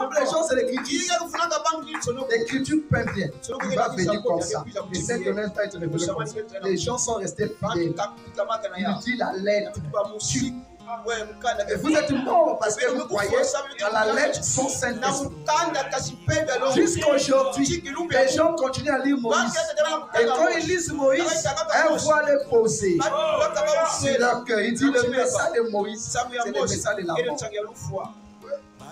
tromper les gens, c'est l'écriture. L'écriture prévient. Il va venir comme ça. Et cette honnête va être révélée comme ça. Les gens sont restés fidèles. Il dit la lettre. Et vous êtes morts parce que vous croyez dans la lettre son Saint-Esprit. Jusqu'aujourd'hui, les gens continuent à lire Moïse. Et quand ils lisent Moïse, un voile est posé sur leur cœur. Il dit le message de Moïse, c'est le message de la mort.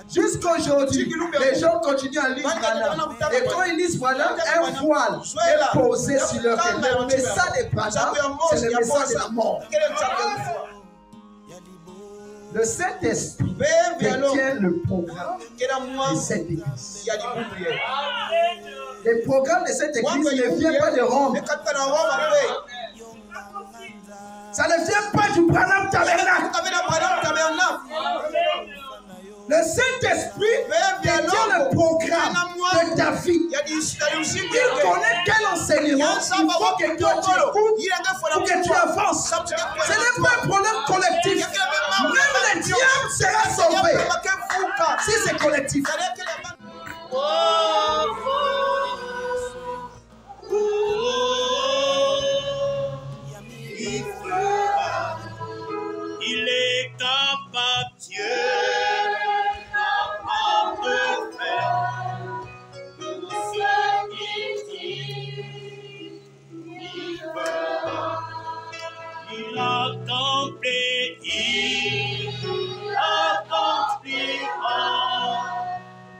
Jusqu'aujourd'hui, les gens continuent à lire Branham. Et quand ils lisent Branham, un voile est posé sur leur cœur. Le message de Branham, c'est le message de la mort. Le Saint-Esprit détient le programme de cette église. Le programme de cette église ne vient pas de Rome. Ça ne vient pas du Branham Tabernacle. Le Saint-Esprit détient le programme de ta vie. Il connaît quel enseignement il faut que toi tu écoutes pour que tu avances. Ce n'est pas un problème collectif. Même le diable sera sauvé si c'est collectif. Il est capable, Dieu. Il accomplira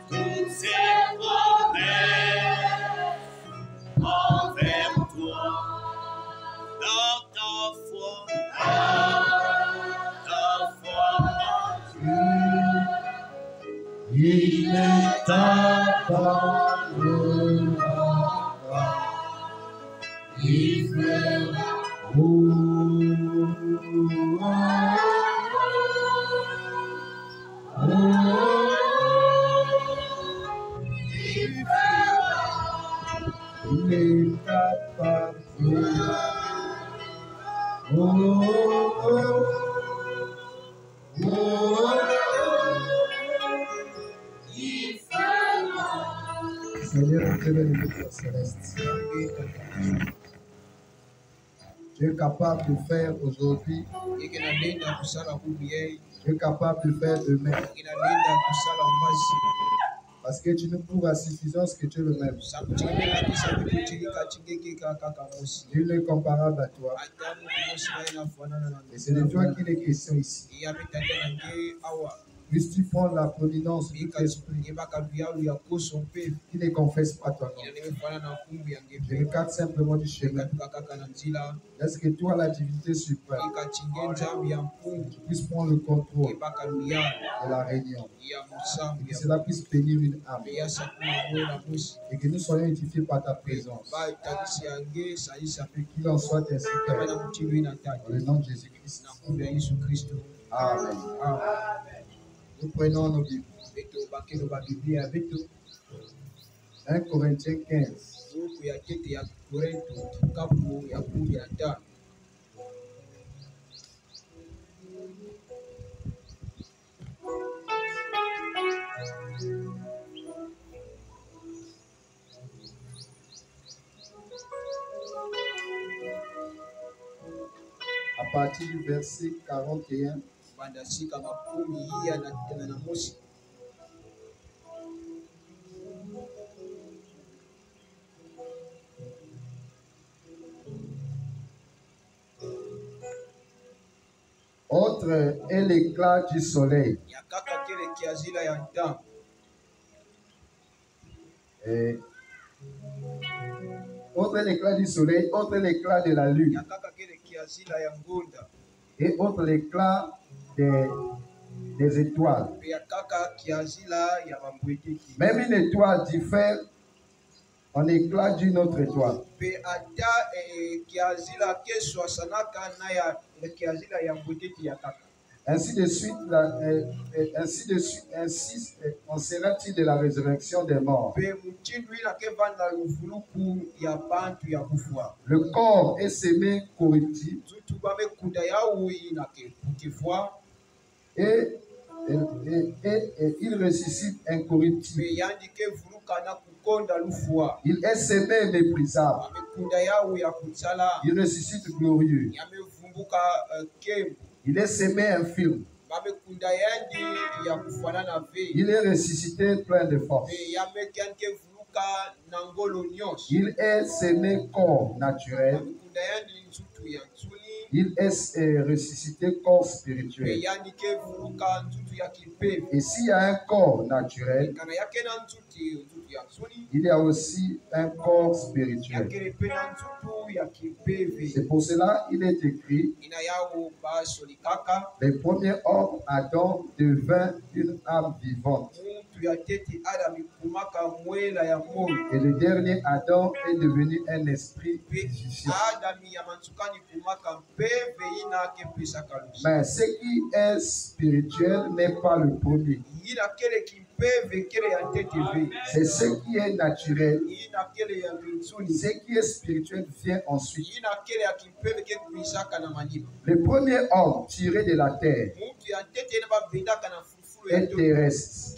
toutes ses promesses envers toi. Dans ta foi en Dieu, il est capable, il fera. Il est capable. Seigneur, Dieu de l'univers céleste. Tu es capable de faire aujourd'hui. Tu es capable de faire demain. Parce que tu nous prouves à suffisance que tu es le même. Nul n'est comparable à toi. Et c'est de toi qu'il est question ici. Puisses-tu prendre la providence du Esprit qui ne confesse pas ton nom. Je regarde simplement du chemin. Laisse que toi, la divinité suprême, tu puisses prendre le contrôle de la réunion. Et que cela puisse bénir une âme. Et que nous soyons édifiés par ta présence. Qu'il en soit ainsi. Dans le nom de Jésus-Christ. Amen. Nous prenons nos Bibles. 1 Corinthiens 15. À partir du verset 41. Autre est l'éclat du soleil. Autre est l'éclat du soleil, autre est l'éclat de la lune. Et autre l'éclat des étoiles. Même une étoile diffère en éclat d'une autre étoile. Ainsi de suite, on sera-t-il de la résurrection des morts. Le corps est semé corruptible et Et il ressuscite incorruptible. Il est semé et méprisable. Il ressuscite glorieux. Il est semé infirme. Il est ressuscité plein de force. Il est semé corps naturel. Il est ressuscité corps spirituel. Et s'il y a un corps naturel, il y a aussi un corps spirituel. C'est pour cela qu'il est écrit, le premier homme, Adam, devint une âme vivante. Et le dernier Adam est devenu un esprit vivant. Mais ce qui est spirituel n'est pas le premier. C'est ce qui est naturel. Ce qui est spirituel vient ensuite. Le premier homme tiré de la terre est terrestre.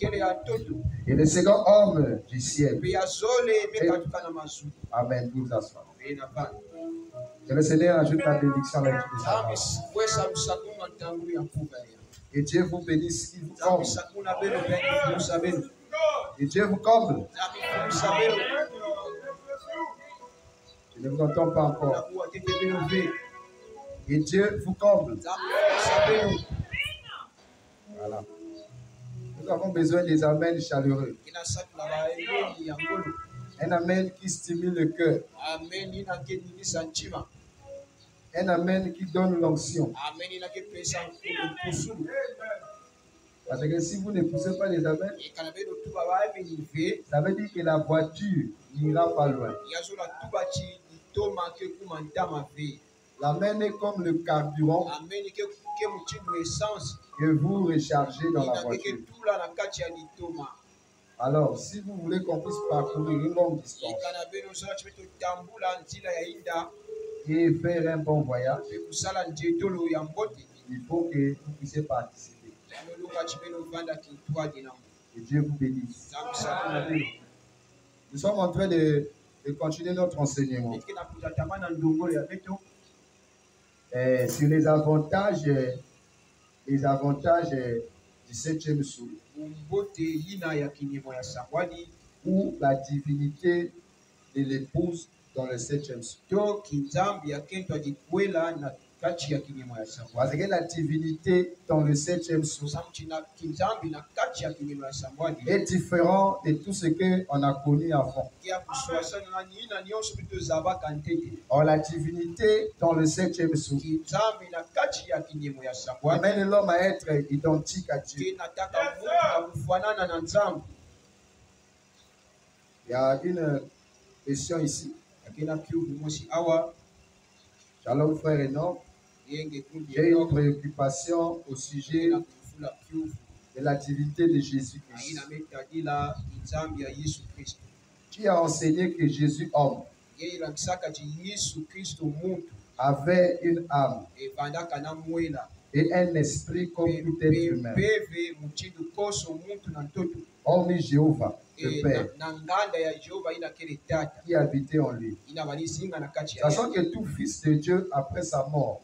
Et le second homme du ciel. Amen. Vous asseoir. Que le Seigneur ajoute la bénédiction avec tous les. Et Dieu vous bénisse, qu'il vous comble. Et Dieu vous comble. Je ne vous entends pas encore. Et Dieu vous comble. Voilà. Nous avons besoin des amens chaleureux. Un amen qui stimule le cœur. Un amen qui donne l'onction. Parce que si vous ne poussez pas les amens, ça veut dire que la voiture n'ira pas loin. L'amen est comme le carburant que vous rechargez dans la voiture. Alors, si vous voulez qu'on puisse parcourir une longue distance et faire un bon voyage, il faut que vous puissiez participer. Que Dieu vous bénisse. Nous sommes en train de continuer notre enseignement sur les avantages du 7e jour, ou la divinité de l'épouse dans le 7e jour. Parce que la divinité dans le 7e jour est différente de tout ce qu'on a connu avant. Or, la divinité dans le 7e jour amène l'homme à être identique à Dieu. Il y a une question ici. Shalom, frère Enoch. J'ai une préoccupation au sujet de la divinité de Jésus-Christ. Qui a enseigné que Jésus, homme, avait une âme et un esprit comme tout être humain. Hormis Jéhovah, le Père, qui habitait en lui. Sachant que tout fils de Dieu, après sa mort,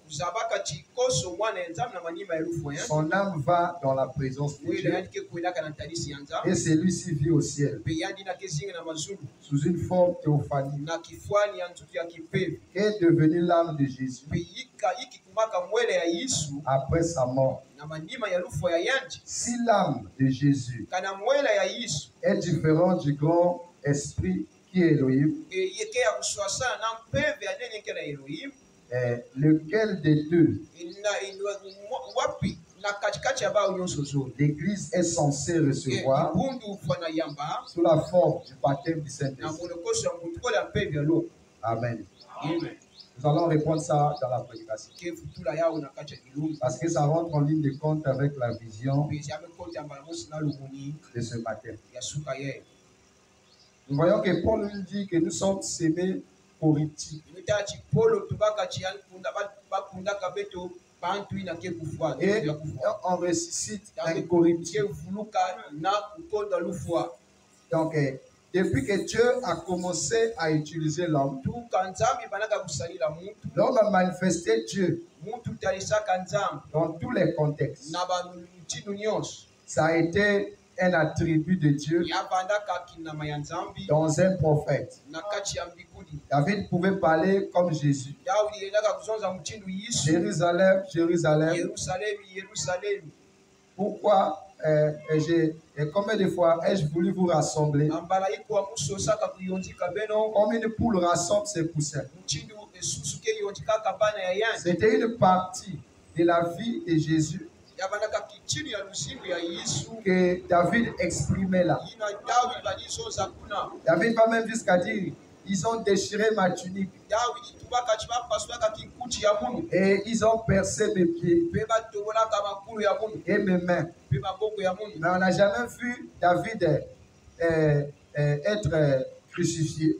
son âme va dans la présence de Dieu. Et celui-ci vit au ciel, sous une forme théophanie, est devenue l'âme de Jésus après sa mort. Si l'âme de Jésus est différente du grand esprit qui est Elohim, lequel des deux l'Église est censée recevoir sous la forme du baptême du Saint-Esprit? Amen. Nous allons répondre ça dans la prédication. Parce que ça rentre en ligne de compte avec la vision de ce matin. Nous voyons que Paul nous dit que nous sommes semés corruptifs. et on ressuscite incorruptible. Donc, depuis que Dieu a commencé à utiliser l'homme, l'homme a manifesté Dieu dans tous les contextes. Ça a été un attribut de Dieu dans un prophète. David pouvait parler comme Jésus. Jérusalem, Jérusalem. Pourquoi combien de fois ai-je voulu vous rassembler? Comme une poule rassemble ses poussins. C'était une partie de la vie de Jésus que David exprimait là. David va même jusqu'à dire, ils ont déchiré ma tunique et ils ont percé mes pieds et mes mains. Mais on n'a jamais vu David être crucifié.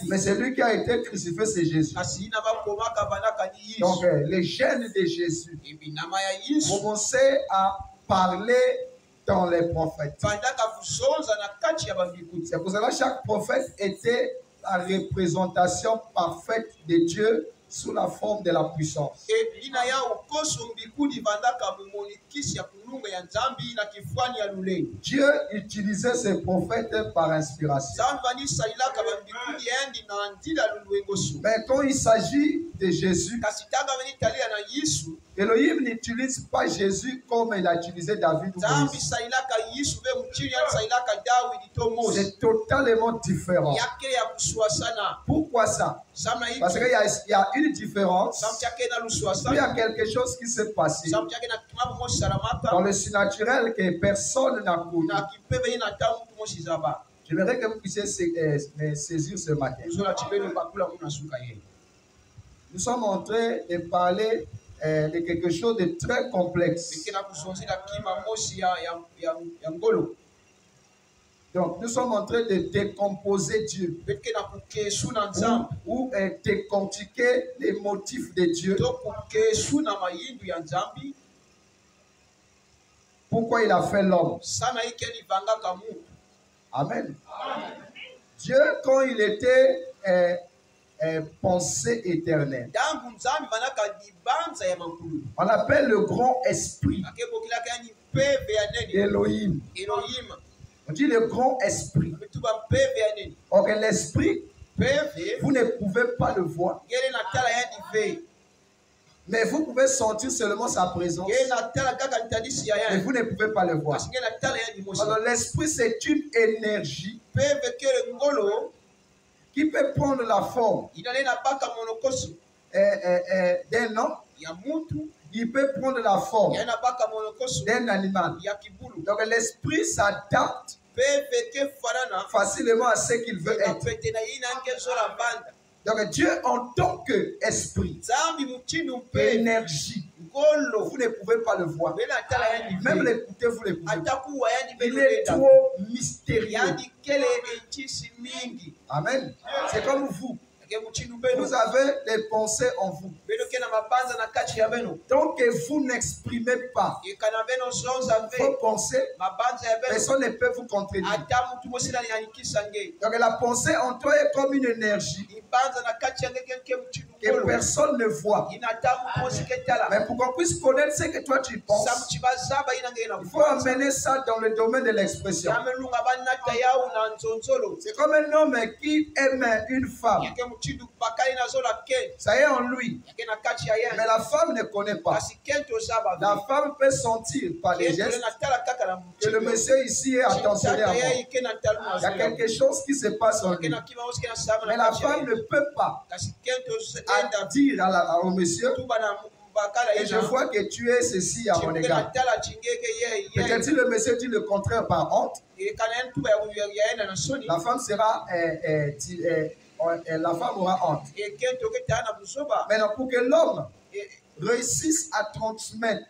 Mais celui qui a été crucifié, c'est Jésus. Donc, les gènes de Jésus commençaient à parler dans les prophètes. C'est pour cela que chaque prophète était la représentation parfaite de Dieu sous la forme de la puissance. Dieu utilisait ses prophètes par inspiration. Mais quand il s'agit de Jésus, Elohim n'utilise pas Jésus comme il a utilisé David ou Moïse. C'est totalement différent. Pourquoi ça? Parce qu'il y a une différence. Il y a quelque chose qui s'est passé dans le surnaturel que personne n'a connu. J'aimerais que vous puissiez saisir ce matin. Nous sommes en train de parler de quelque chose de très complexe. Donc, nous sommes en train de décomposer Dieu ou décortiquer les motifs de Dieu. Pourquoi il a fait l'homme? Amen. Dieu, quand il était pensée éternelle, on appelle le grand esprit Elohim. On dit le grand esprit. Ok, l'esprit, vous ne pouvez pas le voir, mais vous pouvez sentir seulement sa présence, mais vous ne pouvez pas le voir. Alors l'esprit, c'est une énergie qui peut prendre la forme d'un homme, il peut prendre la forme d'un animal. Donc l'esprit s'adapte facilement à ce qu'il veut être. Donc Dieu en tant qu'esprit, énergie, vous ne pouvez pas le voir. Même l'écouter, vous ne pouvez pas. Il est trop mystérieux. Amen. C'est comme vous. Vous avez des pensées en vous. Tant que vous n'exprimez pas vos pensées, personne ne peut vous contredire. Donc la pensée en toi est comme une énergie que personne ne voit. Mais pour qu'on puisse connaître ce que toi tu penses, il faut amener ça dans le domaine de l'expression. C'est comme un homme qui aime une femme. Ça y est en lui. Mais la femme ne connaît pas. La femme peut sentir par les gestes que le monsieur ici est attentionné à moi. Il y a quelque chose qui se passe en lui. Mais la femme ne peut pas dire au monsieur, et je vois que tu es ceci à mon égard. Peut-être si le monsieur dit le contraire par honte, la femme sera la femme aura honte. Maintenant, pour que l'homme réussisse à transmettre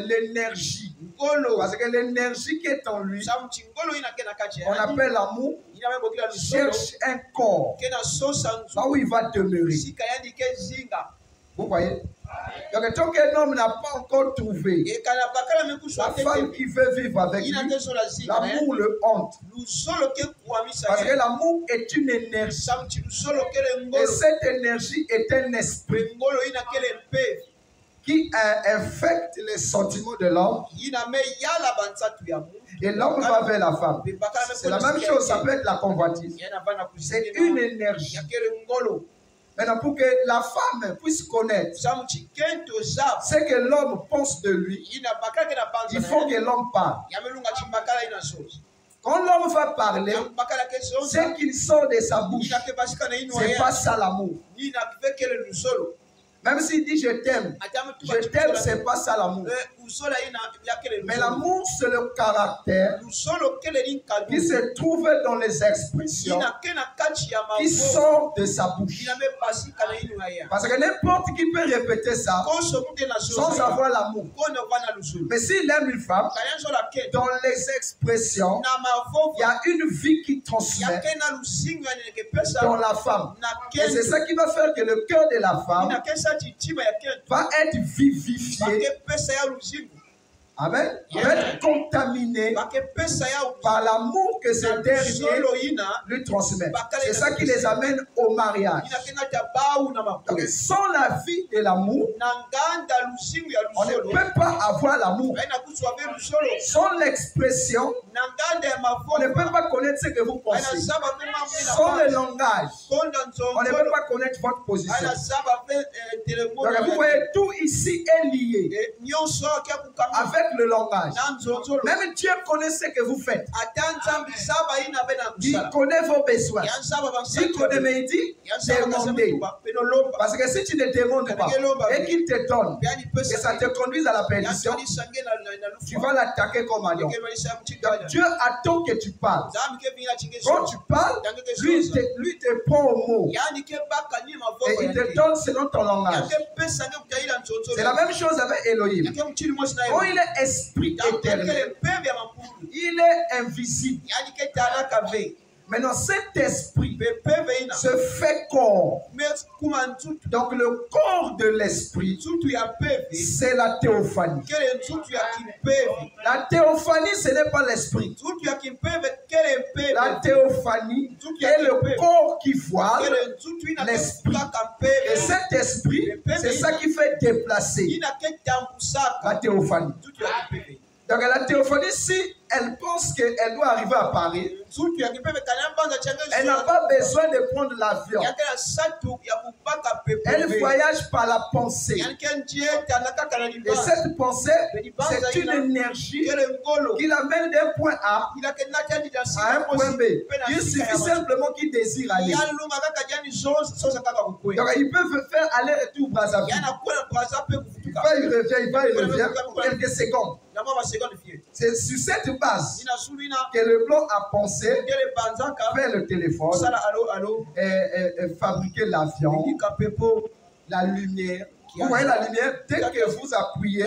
l'énergie Parce que l'énergie qui est en lui, on appelle l'amour, cherche un corps là où il va demeurer. Vous voyez? Donc, tant qu'un homme n'a pas encore trouvé la femme qui veut vivre avec lui, l'amour le hante. Parce que l'amour est une énergie. Et cette énergie est un esprit qui infecte les sentiments de l'homme. Et l'homme va vers la femme. C'est la même chose, ça peut être la convoitise. C'est une énergie. Maintenant, pour que la femme puisse connaître ce que l'homme pense de lui, il faut que l'homme parle. Quand l'homme va parler, ce qu'il sort de sa bouche, c'est pas ça l'amour. Même s'il dit je t'aime, c'est pas ça l'amour. Mais l'amour, c'est le caractère qui se trouve dans les expressions qui sortent de sa bouche. Parce que n'importe qui peut répéter ça sans avoir l'amour. Mais s'il aime une femme, dans les expressions, il y a une vie qui transmet dans la femme. Et c'est ça qui va faire que le cœur de la femme va être vivifié. Amen. Va être contaminé par l'amour que ce dernier lui transmet. C'est ça qui les amène au mariage. Donc, sans la vie de l'amour, on ne peut pas avoir l'amour. Sans l'expression, on ne peut pas connaître ce que vous pensez. Sans le langage, on ne peut pas connaître votre position. Donc, vous voyez, tout ici est lié avec le langage. Même Dieu connaît ce que vous faites. Il connaît vos besoins. S'il connaît, mais il dit, demandez. Parce que si tu ne demandes pas et qu'il te donne, et ça te conduise à la perdition, tu vas l'attaquer comme un lion. Dieu attend que tu parles. Quand tu parles, lui te prend au mot. Et il te donne selon ton langage. C'est la même chose avec Elohim. Quand il est esprit éternel, il est invisible. Maintenant, cet esprit se fait corps. Donc, le corps de l'esprit, c'est la théophanie. La théophanie, ce n'est pas l'esprit. La théophanie est le corps qui voit l'esprit. Et cet esprit, c'est ça qui fait déplacer la théophanie. Donc la théophanie, si elle pense qu'elle doit arriver à Paris, elle n'a pas besoin de prendre l'avion. Elle voyage par la pensée. Et cette pensée, c'est une énergie qui l'amène d'un point A à un point B. Il suffit simplement qu'il désire aller. Donc ils peuvent faire aller-retour Brazzaville. Il va, il revient pour quelques secondes. C'est sur cette base que le blanc a pensé faire le téléphone, et fabriquer l'avion, la lumière. Vous voyez la lumière, dès que vous appuyez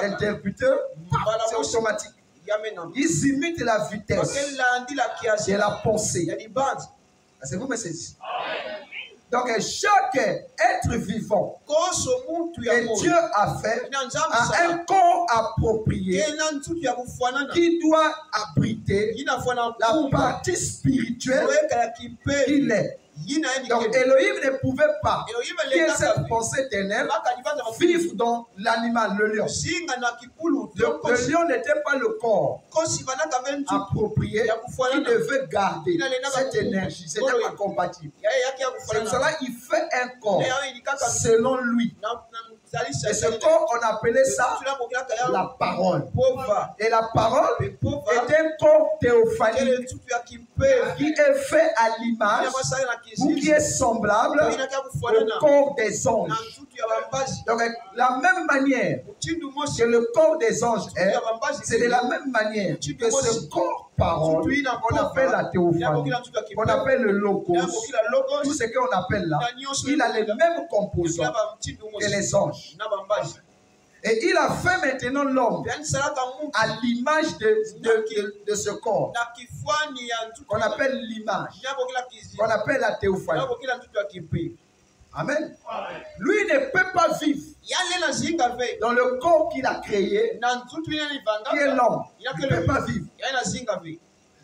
l'interrupteur, c'est automatique. Ils imitent la vitesse de la pensée. C'est vous me saisissez. Donc, chaque être vivant que Dieu a fait a un corps approprié qui doit abriter la partie spirituelle qu'il est. Donc, Elohim ne pouvait pas, qui est cette pensée ténèbre, vivre dans l'animal, le lion. Le lion n'était pas le corps approprié qui devait garder cette énergie. Ce n'était pas compatible. C'est pour cela qu'il fait un corps selon lui. Et ce corps, on appelait ça la parole. Et la parole est un corps théophanique qui est fait à l'image ou qui est semblable au corps des anges. Donc, la même manière que le corps des anges est, c'est de la même manière que ce corps parole qu'on appelle la théophanie, qu'on appelle le logos, tout ce qu'on appelle là, il a les mêmes composants que les anges. Et il a fait maintenant l'homme à l'image de ce corps, qu'on appelle l'image, qu'on appelle la théophanie. Amen. Lui ne peut pas vivre dans le corps qu'il a créé, qui est l'homme. Il ne peut pas vivre.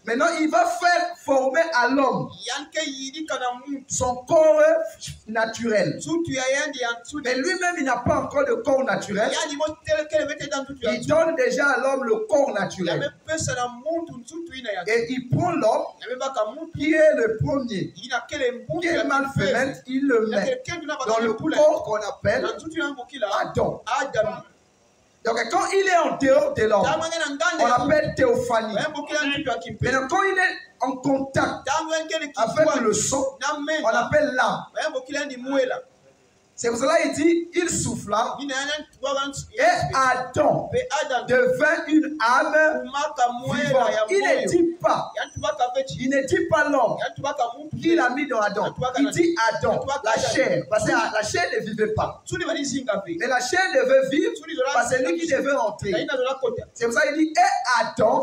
Maintenant, il va faire former à l'homme son corps naturel. Mais lui-même, il n'a pas encore de corps naturel. Il donne déjà à l'homme le corps naturel. Et il prend l'homme, qui est le premier, qui est mâle femelle, il le met dans le corps qu'on appelle Adam. Donc quand il est en dehors de l'homme, on l'appelle théophanie. Maintenant quand il est en contact avec le sang, on l'appelle l'âme. C'est pour cela qu'il dit, il souffla et Adam devint une âme vivante. Il ne dit pas l'homme qu'il a mis dans Adam. Il dit Adam, la chair. Parce que la chair ne vivait pas. Mais la chair devait vivre parce que c'est lui qui devait entrer. C'est pour ça qu'il dit, et Adam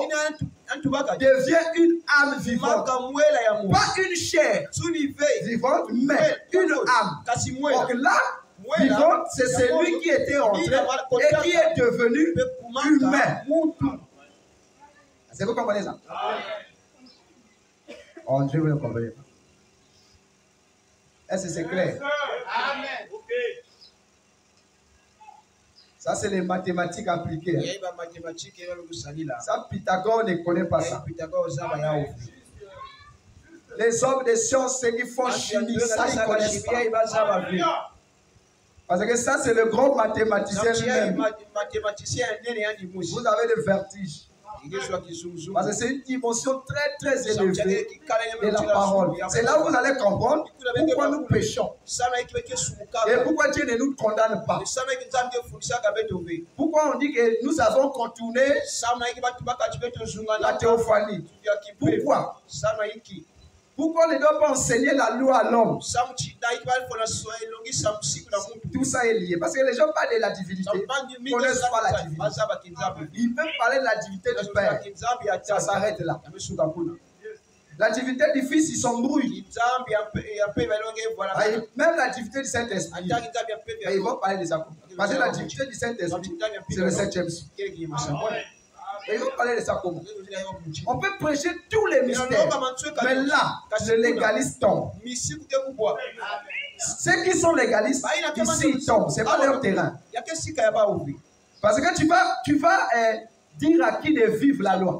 devient une âme vivante. Pas une chair vivante, mais une âme. Donc l'âme vivante, c'est celui qui était entré et qui est devenu humain. Est-ce que vous comprenez ça? Oh, Dieu vous le comprenez pas. Est-ce que c'est clair? Amen. Ça, c'est les mathématiques appliquées. Ça, Pythagore ne connaît pas ça. Les hommes de sciences, ceux qui font chimie, ça, ils ne connaissent pas. Parce que ça, c'est le grand mathématicien lui-même. Vous avez le vertige. Parce que c'est une dimension très très élevée de la parole. C'est là où vous allez comprendre pourquoi nous péchons. Et pourquoi Dieu ne nous condamne pas. Pourquoi on dit que nous avons contourné la théophanie. Pourquoi on ne doit pas enseigner la loi à l'homme? Tout ça est lié. Parce que les gens parlent de la divinité. Ils ne connaissent pas la divinité. Ils peuvent parler de la divinité du Père. Ça s'arrête là. La divinité du Fils, ils s'embrouillent. Même la divinité du Saint-Esprit. Ils vont parler de ça. Parce que la divinité du Saint-Esprit, c'est le 7e sou. Et ils vont parler de ça comment? On peut prêcher tous les mystères. Mais là, le légaliste tombe. Ceux qui sont légalistes, ici ils tombent. Ce n'est pas leur terrain. Parce que tu vas dire à qui de vivre la loi.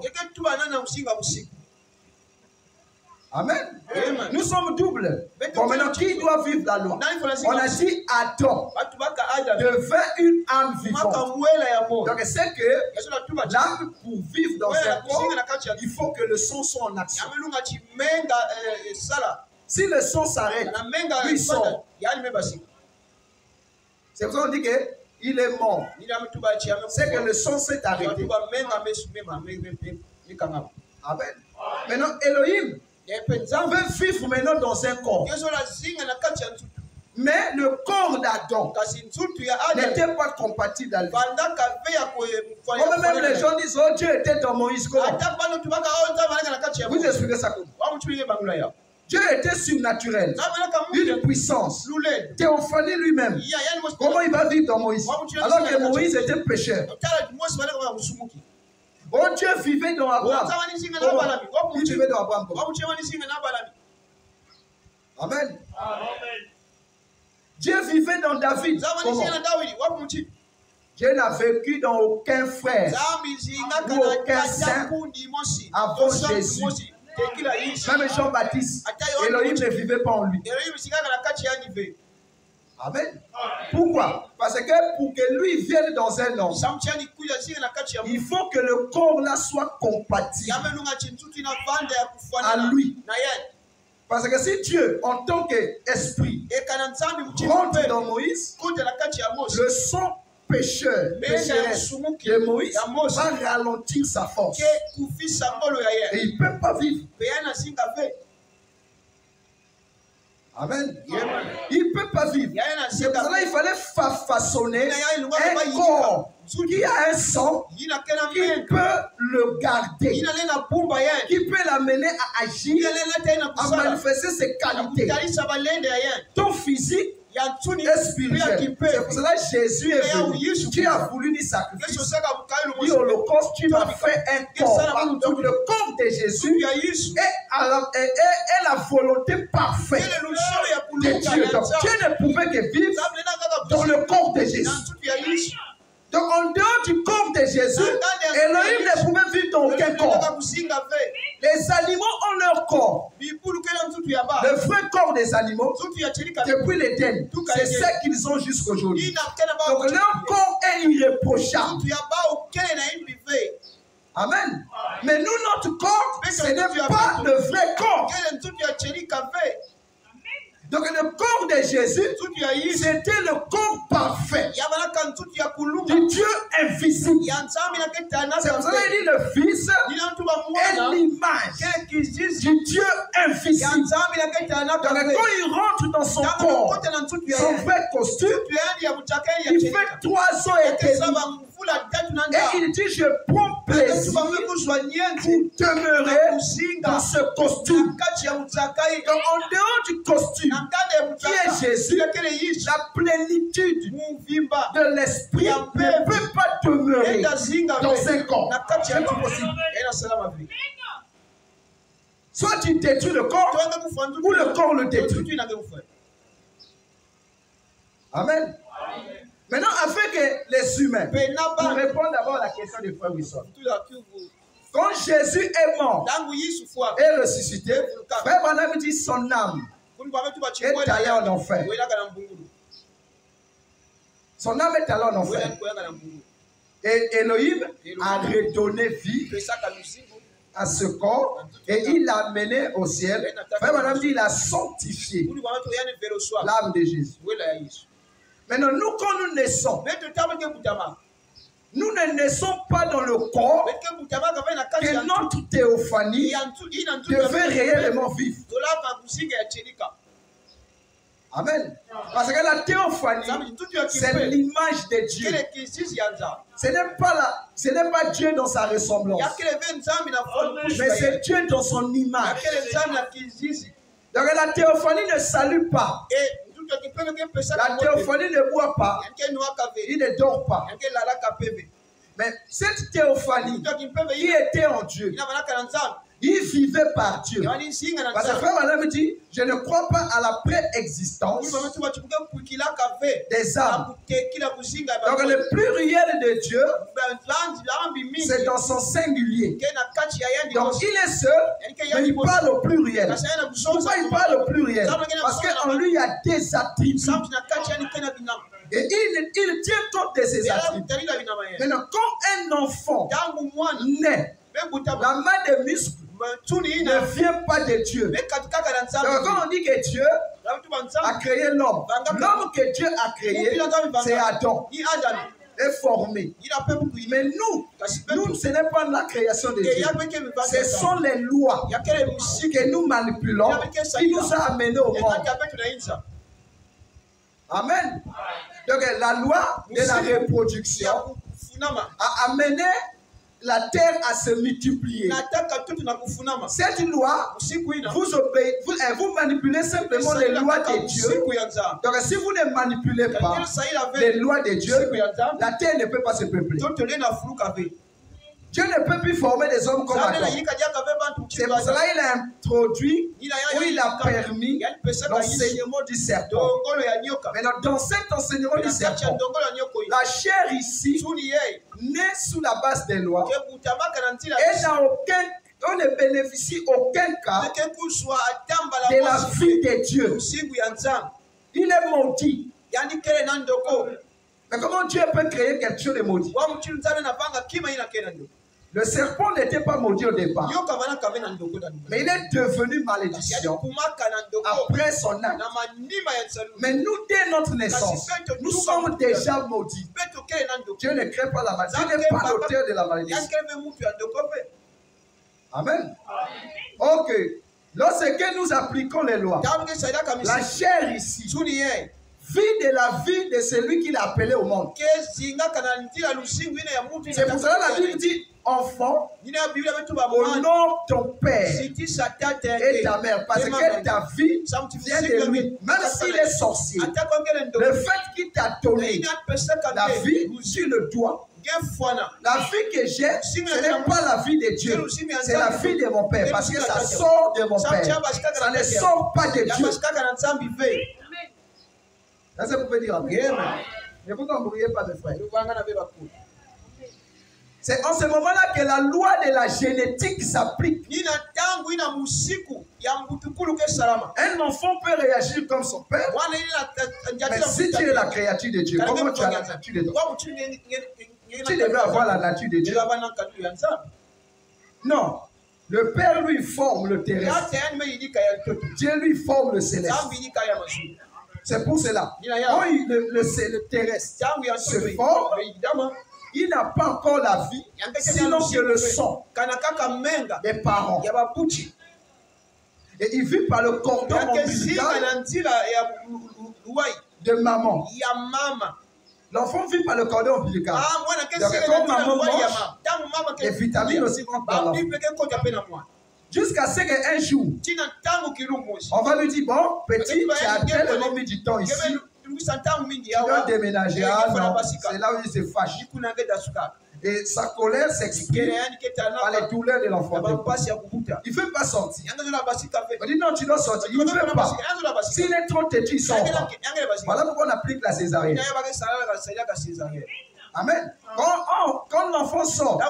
Amen. Nous sommes doubles. Bon, maintenant, qui doit vivre la loi? On a dit Adam devint une âme vivante. Donc, c'est que l'âme, pour vivre dans un corps, il faut que le sang soit en action. Si le sang s'arrête, lui sort. C'est pour ça qu'on dit qu'il est mort. C'est que le sang s'est arrêté. Amen. Maintenant, Elohim veut vivre maintenant dans un corps. Mais le corps d'Adam n'était pas compatible avec lui. Comme même les gens disent, oh Dieu était dans Moïse. Comment? Vous expliquez ça comment? Dieu était surnaturel, une puissance. Théophanie lui-même. Comment il va vivre dans Moïse? Alors que Moïse était pécheur. Oh, Dieu vivait dans Abraham. Il vivait dans Abraham. Amen. Dieu vivait dans David. Dieu n'a vécu dans aucun frère ou aucun saint avant Jésus. Même Jean-Baptiste, Elohim ne vivait pas en lui. Amen. Pourquoi? Parce que pour que lui vienne dans un homme, il faut que le corps là soit compatible à lui. Parce que si Dieu, en tant qu'esprit, rentre dans Moïse, le sang pécheur de Moïse va ralentir sa force. Et il ne peut pas vivre. Amen. Il ne peut pas vivre. C'est pour cela qu'il fallait façonner un corps qui a un sang, qui peut le garder, qui peut l'amener à agir, à manifester ses qualités. Ton physique est spirituel. C'est pour cela que Jésus est venu. Tu as voulu ni sacrifice, ni holocauste, tu m'as fait un corps. Donc le corps de Jésus est la volonté parfaite de Dieu. Donc Dieu ne pouvait que vivre dans le corps de Jésus. Donc en dehors du corps de Jésus, Elohim ne pouvait vivre dans aucun corps. Les animaux ont leur corps. Le vrai corps des animaux, depuis l'Éden, c'est ce qu'ils ont jusqu'aujourd'hui. Donc leur corps est irréprochable. Amen. Mais nous, notre corps, ce n'est pas le vrai corps. Donc le corps de Jésus, c'était le corps parfait du Dieu invisible. C'est pour ça qu'il dit le Fils est l'image du Dieu invisible. Donc quand il rentre dans son corps, son vrai costume, il fait 3 ans et demi. Et il dit, je prends plaisir pour demeurer dans ce costume. Donc en dehors du costume, qui est Jésus, la plénitude de l'esprit ne peut pas demeurer dans un corps. C'est pas possible. Soit tu détruis le corps, ou le corps le détruit. Amen. Maintenant, afin que les humains, pour répondre d'abord à la question de Frère Wilson, quand Jésus est mort et ressuscité, Frère Branham dit son âme est allée en enfer. Son âme est allée en enfer. Et Elohim a redonné vie à ce corps et il l'a mené au ciel. Frère Branham dit il a sanctifié l'âme de Jésus. Maintenant, nous, quand nous naissons, nous ne naissons pas dans le corps que notre théophanie devait réellement vivre. Amen. Parce que la théophanie, c'est l'image de Dieu. Ce n'est pas Dieu dans sa ressemblance, mais c'est Dieu dans son image. Donc la théophanie ne salue pas. La théophanie ne boit pas, il ne dort pas. Mais cette théophanie qui était en Dieu, il vivait par Dieu. Parce que Frère Madame dit, je ne crois pas à la préexistence des âmes. Donc le pluriel de Dieu, c'est dans son singulier. Donc il est seul, mais il parle au pluriel. Pourquoi il parle au pluriel? Parce qu'en lui, il y a des attributs. Et il tient compte de ces attributs. Maintenant, quand un enfant naît, la main des muscles ne vient pas de Dieu. Donc quand on dit que Dieu a créé l'homme, l'homme que Dieu a créé, c'est Adam. Est formé. Mais nous, ce n'est pas la création de Dieu. Ce sont les lois que nous manipulons qui nous a amenés au monde. Amen. Donc la loi de la reproduction a amené la terre à se multiplier. Cette loi, vous manipulez simplement les lois de Dieu. Donc si vous ne manipulez pas les lois de Dieu, la terre ne peut pas se peupler. Dieu ne peut plus former des hommes comme Adam. C'est pour cela qu'il a introduit, ou il a permis l'enseignement du serpent. Maintenant, dans cet enseignement du serpent, la chair ici naît sous la base des lois et on ne bénéficie aucun cas de la vie de Dieu. Il est maudit. Mais comment Dieu peut créer quelque chose de maudit? Le serpent n'était pas maudit au départ, mais il est devenu malédiction après son acte. Mais nous, dès notre naissance, nous sommes déjà maudits. Dieu ne crée pas la malédiction, Dieu n'est pas l'auteur de la malédiction. Amen. Ok. Lorsque nous appliquons les lois, la chair ici vit de la vie de celui qui l'a appelé au monde. C'est pour cela que la Bible dit, enfant, honore ton père et ta mère, parce que ta vie vient de lui. Même s'il est sorcier, le fait qu'il t'a donné la vie, tu le dois. La vie que j'ai, ce n'est pas la vie de Dieu, c'est la vie de mon père, parce que ça sort de mon père, ça ne sort pas de Dieu. Là, ça vous pouvez dire Amen. Mais pourquoi vous ne riez pas, mes frères? C'est en ce moment-là que la loi de la génétique s'applique. Un enfant peut réagir comme son père, mais si tu es la créature de Dieu, comment tu as la nature de Dieu? Tu devrais avoir la nature de Dieu. Non. Le Père lui forme le terrestre. Dieu lui forme le céleste. C'est pour cela. Quand le terrestre se forme, il n'a pas encore la vie, sinon que le sang des parents. Et il vit par le cordon ombilical de maman. L'enfant vit par le cordon ombilical. Donc, quand maman mange, les vitamines aussi rentrent dans l'enfant. Jusqu'à ce qu'un jour, on va lui dire, bon, petit, tu as tellement mis du temps ici, tu dois déménager. Ah non, c'est là où il se fâche. Et sa colère s'exprime par les douleurs de l'enfant. Il ne veut pas sortir. On dit non, tu dois sortir. Il ne veut pas. S'il est trop têtu, il sort pas. Voilà pourquoi on applique la césarienne. Amen. Quand l'enfant sort,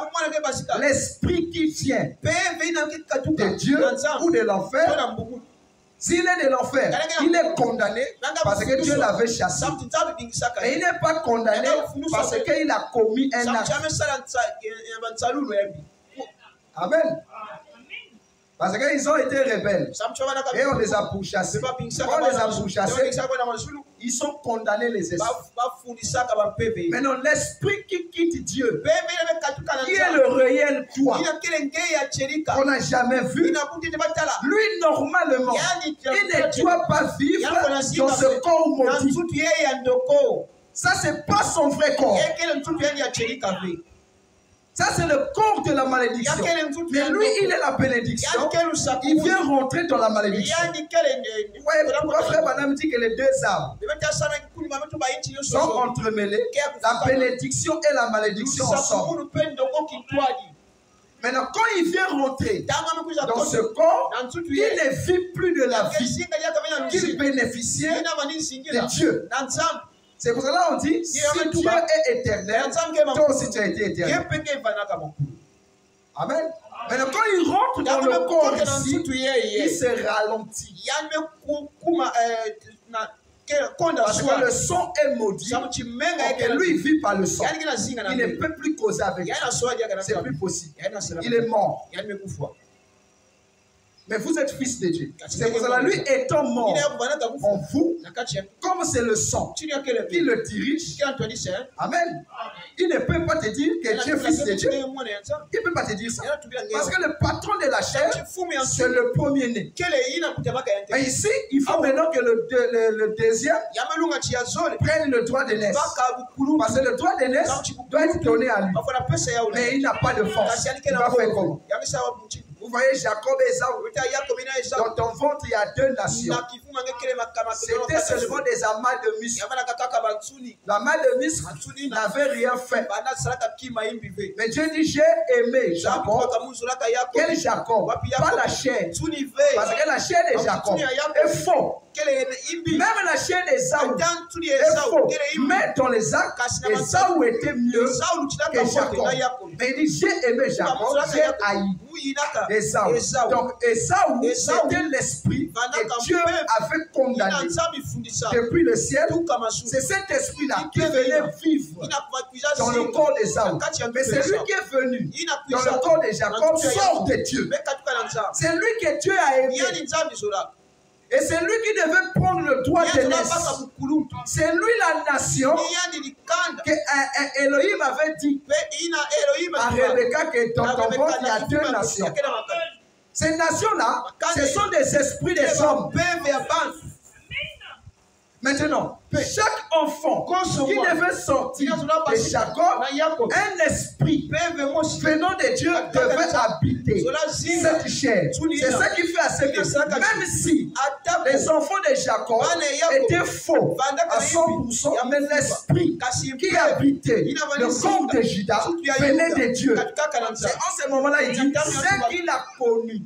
l'esprit qui vient de Dieu ou de l'enfer, s'il est de l'enfer, il est condamné parce que Dieu l'avait chassé. Et il n'est pas condamné parce qu'il a commis un acte. Amen. Parce qu'ils ont été rebelles. Et on les a pourchassés. Quand on les a pourchassés, ils sont condamnés les esprits. Maintenant, l'esprit qui quitte Dieu, qui est le réel toi, qu'on n'a jamais vu, lui, normalement, il ne doit pas vivre dans ce corps maudit. Ça, c'est pas son vrai corps. Ça, c'est le corps de la malédiction. Mais lui, il est la bénédiction. Il vient rentrer dans la malédiction. Vous voyez pourquoi frère Madame dit que les deux arbres sont entremêlés. La bénédiction et la malédiction ensemble. Maintenant, quand il vient rentrer dans ce corps, il ne vit plus de la vie qu'il bénéficiait de Dieu. C'est pour cela qu'on dit, si Dieu est éternel, toi aussi tu as été éternel. Amen. Mais quand il rentre dans le corps ici, il se ralentit. Parce que le sang est maudit, et lui il vit par le sang. Il ne peut plus causer avec Dieu. C'est plus possible. Il est mort. Mais vous êtes fils de Dieu. C'est pour cela, lui étant mort en vous, comme c'est le sang qui le dirige, amen. Il ne peut pas te dire que tu es fils de Dieu. Il ne peut pas te dire ça. Parce que le patron de la chair, c'est le premier-né. Et ici, il faut maintenant que le deuxième prenne le droit de naissance. Parce que le droit de naissance doit être donné à lui. Mais il n'a pas de force. Il va faire comment? Vous voyez Jacob et Ésaü. Dans ton ventre, il y a deux nations. C'était seulement des amas de muscles. L'amas de muscles n'avait rien fait. Mais Dieu dit, j'ai aimé Jacob. Quel Jacob? Pas la chair. Parce que la chair de Jacob est faux. Même la chair d'Ésaü est faux. Mais dans les actes, Ésaü était mieux que Jacob. Mais il dit, j'ai aimé Jacob, j'ai haï Ésaü. Donc Ésaü, c'était l'esprit que Dieu avait condamné depuis le ciel. C'est cet esprit-là qui venait vivre dans le corps d'Ésaü. Mais c'est lui qui est venu dans le corps de Jacob, sort de Dieu. C'est lui que Dieu a aimé. Et c'est lui qui devait prendre le droit de naissance. C'est lui la nation que Elohim avait dit à Rebecca que dans ton ventre il y a deux nations. Ces nations-là, ce sont des esprits des hommes. Maintenant, chaque enfant qui devait sortir de Jacob, un esprit venant de Dieu devait habiter cette chair. C'est ça qui fait à ce que même si les enfants de Jacob étaient faux à 100%, mais l'esprit qui habitait le corps de Judas venait de Dieu. C'est en ce moment-là, il dit, ce qu'il a connu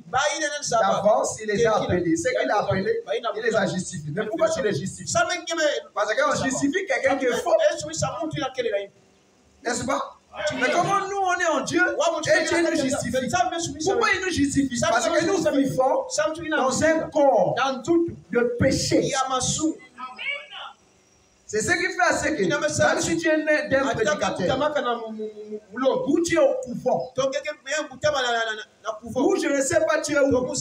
d'avance, il les a appelés. Ce qu'il a appelés, il les a justifiés. Mais pourquoi tu les justifies? Parce qu'on justifie quelqu'un qui est faux. N'est-ce pas? Mais comment nous on est en Dieu et Dieu nous justifie? Pourquoi il nous justifie? Parce que nous vivons dans un corps de péché. C'est ce qui fait à ce que même si tu es né d'un prédicateur, où tu es au couvent, où je ne sais pas tu es où,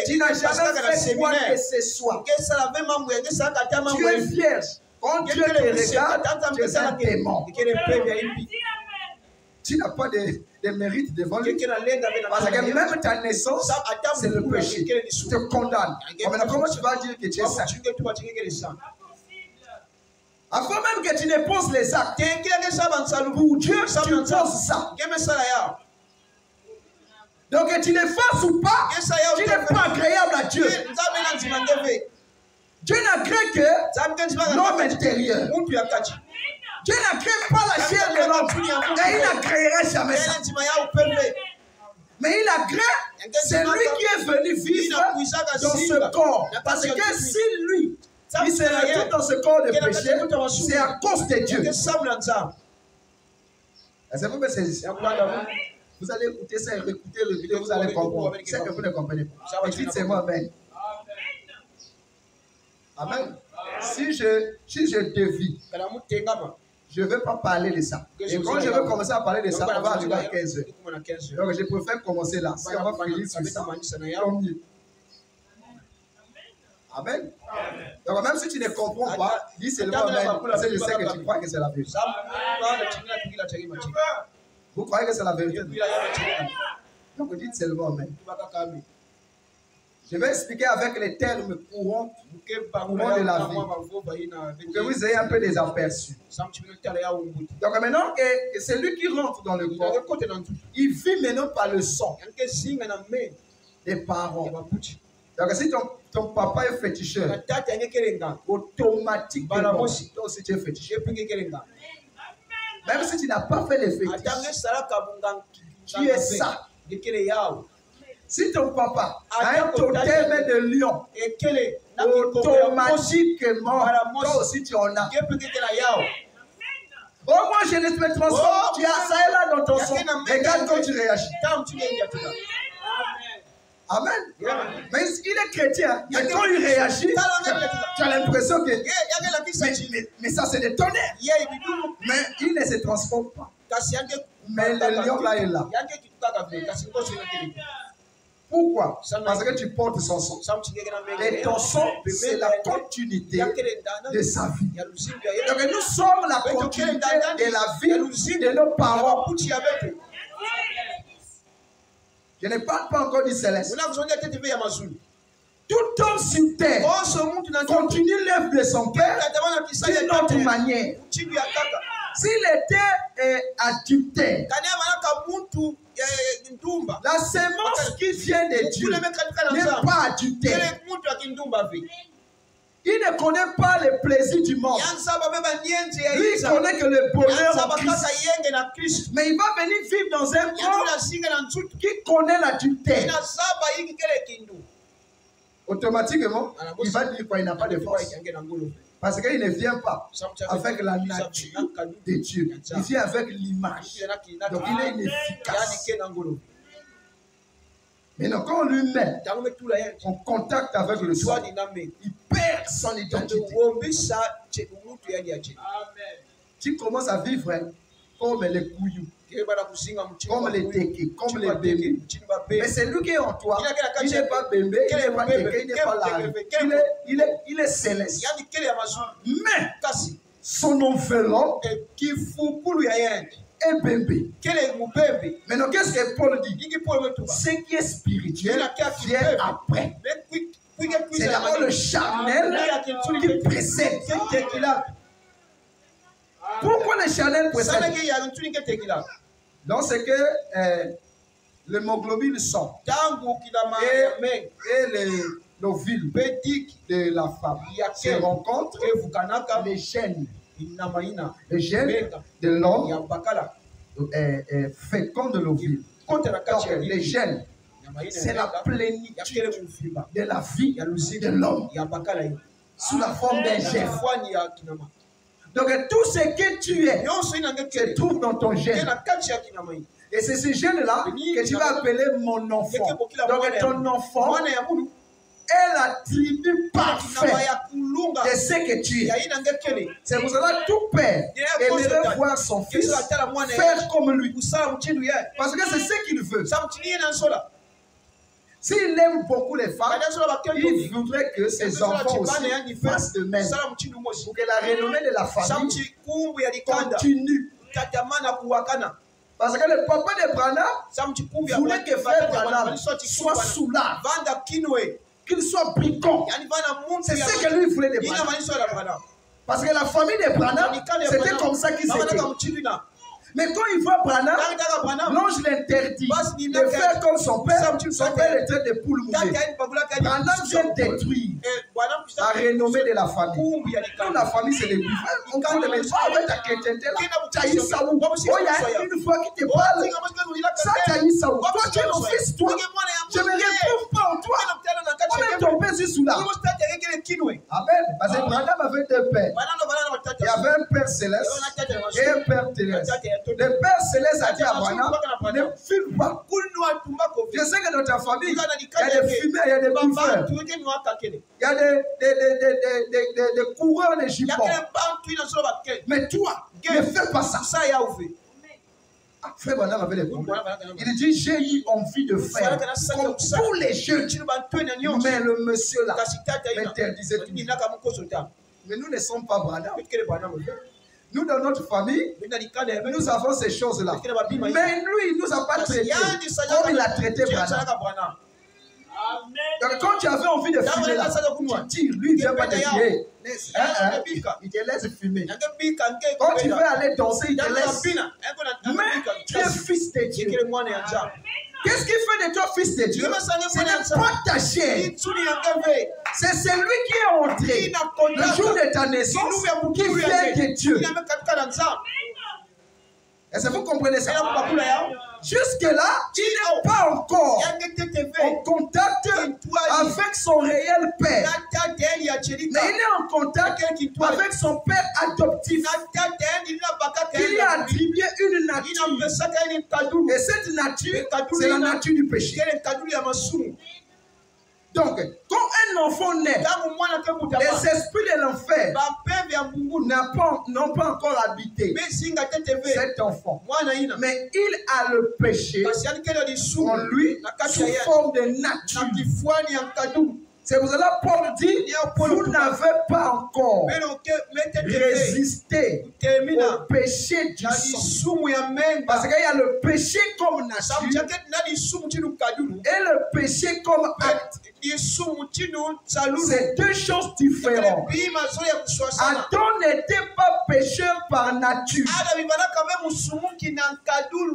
tu n'as jamais fait quoi que ce soit, tu es vierge. Quand Dieu te regarde, tu es un démon. Tu n'as pas de mérite devant lui. Parce que même ta naissance, c'est le péché. Tu te condamnes. Maintenant, comment tu vas dire que tu es saint? Avant même que tu ne poses les actes, pour Dieu, tu poses ça. Donc, tu le fasses ou pas, tu n'es pas agréable à Dieu. Dieu n'a créé que l'homme intérieur. Dieu n'a créé pas la chair de l'homme. Et il ne créera jamais ça. Mais il a créé celui qui est venu vivre dans ce corps. Parce que si lui, il se retrouve dans ce corps de péché, c'est à cause de Dieu. Vous allez écouter ça et réécouter le vidéo, vous allez comprendre. C'est que vous ne comprenez pas. Dites c'est moi, amen. Amen. Si je dévie, je ne veux pas parler de ça. Et quand je veux commencer à parler de ça, on va arriver à 15 heures. Donc je préfère commencer là. Si on va finir sur ça, tant mieux. Amen. Donc même si tu ne comprends pas, dis seulement amen. Je sais que tu crois que c'est la vérité. Vous croyez que c'est la vérité? Donc dites seulement amen. Je vais expliquer avec les termes courants de la vie, pour que vous ayez un peu des aperçus. Donc maintenant que celui qui rentre dans le corps, il vit maintenant par le sang des parents. Donc si ton papa est féticheur, automatiquement, toi aussi tu es féticheur. Même si tu n'as pas fait les fétiches, tu es ça. Si ton papa a un totem de lion, automatiquement, toi aussi tu en as. Au moins, je ne me transforme. Tu as ça et là dans ton sang. Regarde quand tu réagis. Amen. Mais il est chrétien. Et quand il réagit, tu as l'impression que. Mais ça, c'est des tonnerres. Mais il ne se transforme pas. Mais le lion là est là. Pourquoi? Parce que tu portes son sang. Et ton sang, c'est la continuité de sa vie. Donc nous sommes la continuité de la vie de nos parents. Je ne parle pas encore du céleste. Tout homme sur terre continue l'œuvre de son père d'une autre manière. S'il était adultère, la sémence qui vient de Dieu n'est pas adultère. Il ne connaît pas le plaisir du monde. Lui, il connaît que le bonheur en Christ. Mais il va venir vivre dans un monde qui connaît l'adultère. Automatiquement, il va dire qu'il n'a pas de force. Parce qu'il ne vient pas avec la nature de Dieu. Il vient avec l'image. Donc il est inefficace. Mais non, quand on lui met en contact avec le sol, il perd son identité. Tu commences à vivre comme les couillous, comme les téqués, comme les bébés. Mais c'est lui qui est en toi. Il n'est pas bébé, il n'est pas téqué, il n'est pas là. Il est céleste. Mais son enveloppe un bébé. Maintenant, qu'est-ce que Paul dit? Ce qui est spirituel vient après. C'est d'abord le charnel qui précède. Pourquoi le charnel précède? Donc, c'est que l'hémoglobine sort. Et l'ovule de la femme se rencontrent. Les gènes de l'homme fécondent l'ovule. Donc, les gènes, c'est la plénitude de la vie de l'homme sous la forme d'un gène. Donc tout ce que tu es se trouve dans ton gène. Et c'est ce gène-là que tu vas appeler mon enfant. Donc ton enfant est l'attribut parfait de ce que tu es. C'est pour cela que tout père aimerait voir son fils faire comme lui. Parce que c'est ce qu'il veut. S'il aime beaucoup les femmes, il voudrait que ses enfants aussi fassent de même. Pour que la renommée de la famille continue. Parce que le papa de Branham voulait que frère Branham soit soulard, qu'il soit bricon. C'est ce que lui voulait de Branham. Parce que la famille de Branham, c'était comme ça qu'ils étaient. Mais quand il voit Branham, l'ange l'interdit de faire comme son père. Son père est train de poule moulée. Branham vient détruire la renommée de la famille. Quand la famille c'est les buffets, on prend les maisons avec ta chrétienté là. Taï Saou. Oh, il y a une fois qui te parle. Ça, Taï Saou. Toi, tu es mon fils, toi. Je ne me retrouve pas en toi. On est tombé sur là. Amen. Parce que Branham avait deux pères. Il y avait un père céleste et un père terrestre. Le père céleste a dit à Branham, ne fume pas. Je sais que dans ta famille, il y a des fumeurs, il y a des buveurs. Il y a des coureurs de jupons. Mais toi, ne fais pas ça. Frère Branham avait les problèmes. Il dit, j'ai eu envie de faire comme tous les jeunes. Mais le monsieur là m'interdisait tout. Mais nous ne sommes pas Branham. Nous, dans notre famille, nous avons ces choses-là. Mais lui, il ne nous a pas traités comme il a traité Branham. Donc, quand tu avais envie de fumer là, tu tires, lui, il ne vient pas te tirer. Il te laisse fumer. Quand tu veux aller danser, il te laisse. Mais tu es fils de Dieu. Qu'est-ce qui fait de toi fils de Dieu? Ce n'est pas ta chair. C'est celui qui est entré le jour de ta naissance qui vient de Dieu. Est-ce que vous comprenez ça? Jusque-là, il n'est pas encore en contact avec son réel père. Mais il est en contact avec son père adoptif. Il lui a attribué une nature. Et cette nature, c'est la nature du péché. Donc, quand un enfant naît, les esprits de l'enfer n'ont pas encore habité cet enfant. Mais il a le péché en lui sous forme de nature. C'est pour cela que Paul dit, vous n'avez pas encore résisté au péché du sang. Parce qu'il y a le péché comme nature et le péché comme acte. C'est deux choses différentes. Adam n'était pas pécheur par nature.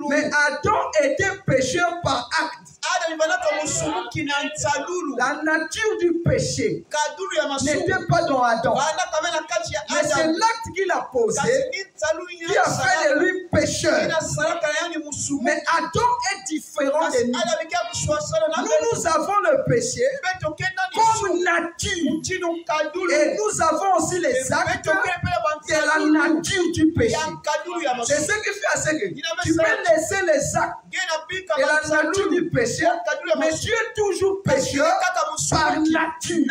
Mais Adam était pécheur par acte. La nature du péché n'était pas dans Adam. Mais c'est l'acte qu'il a posé qui a fait de lui pécheur. Mais Adam est différent de nous. Nous avons le péché comme nature. Et nous avons aussi les actes de la nature du péché. C'est ce qui fait à ce que tu peux laisser les actes de la nature du péché, mais tu es toujours pécheur par nature.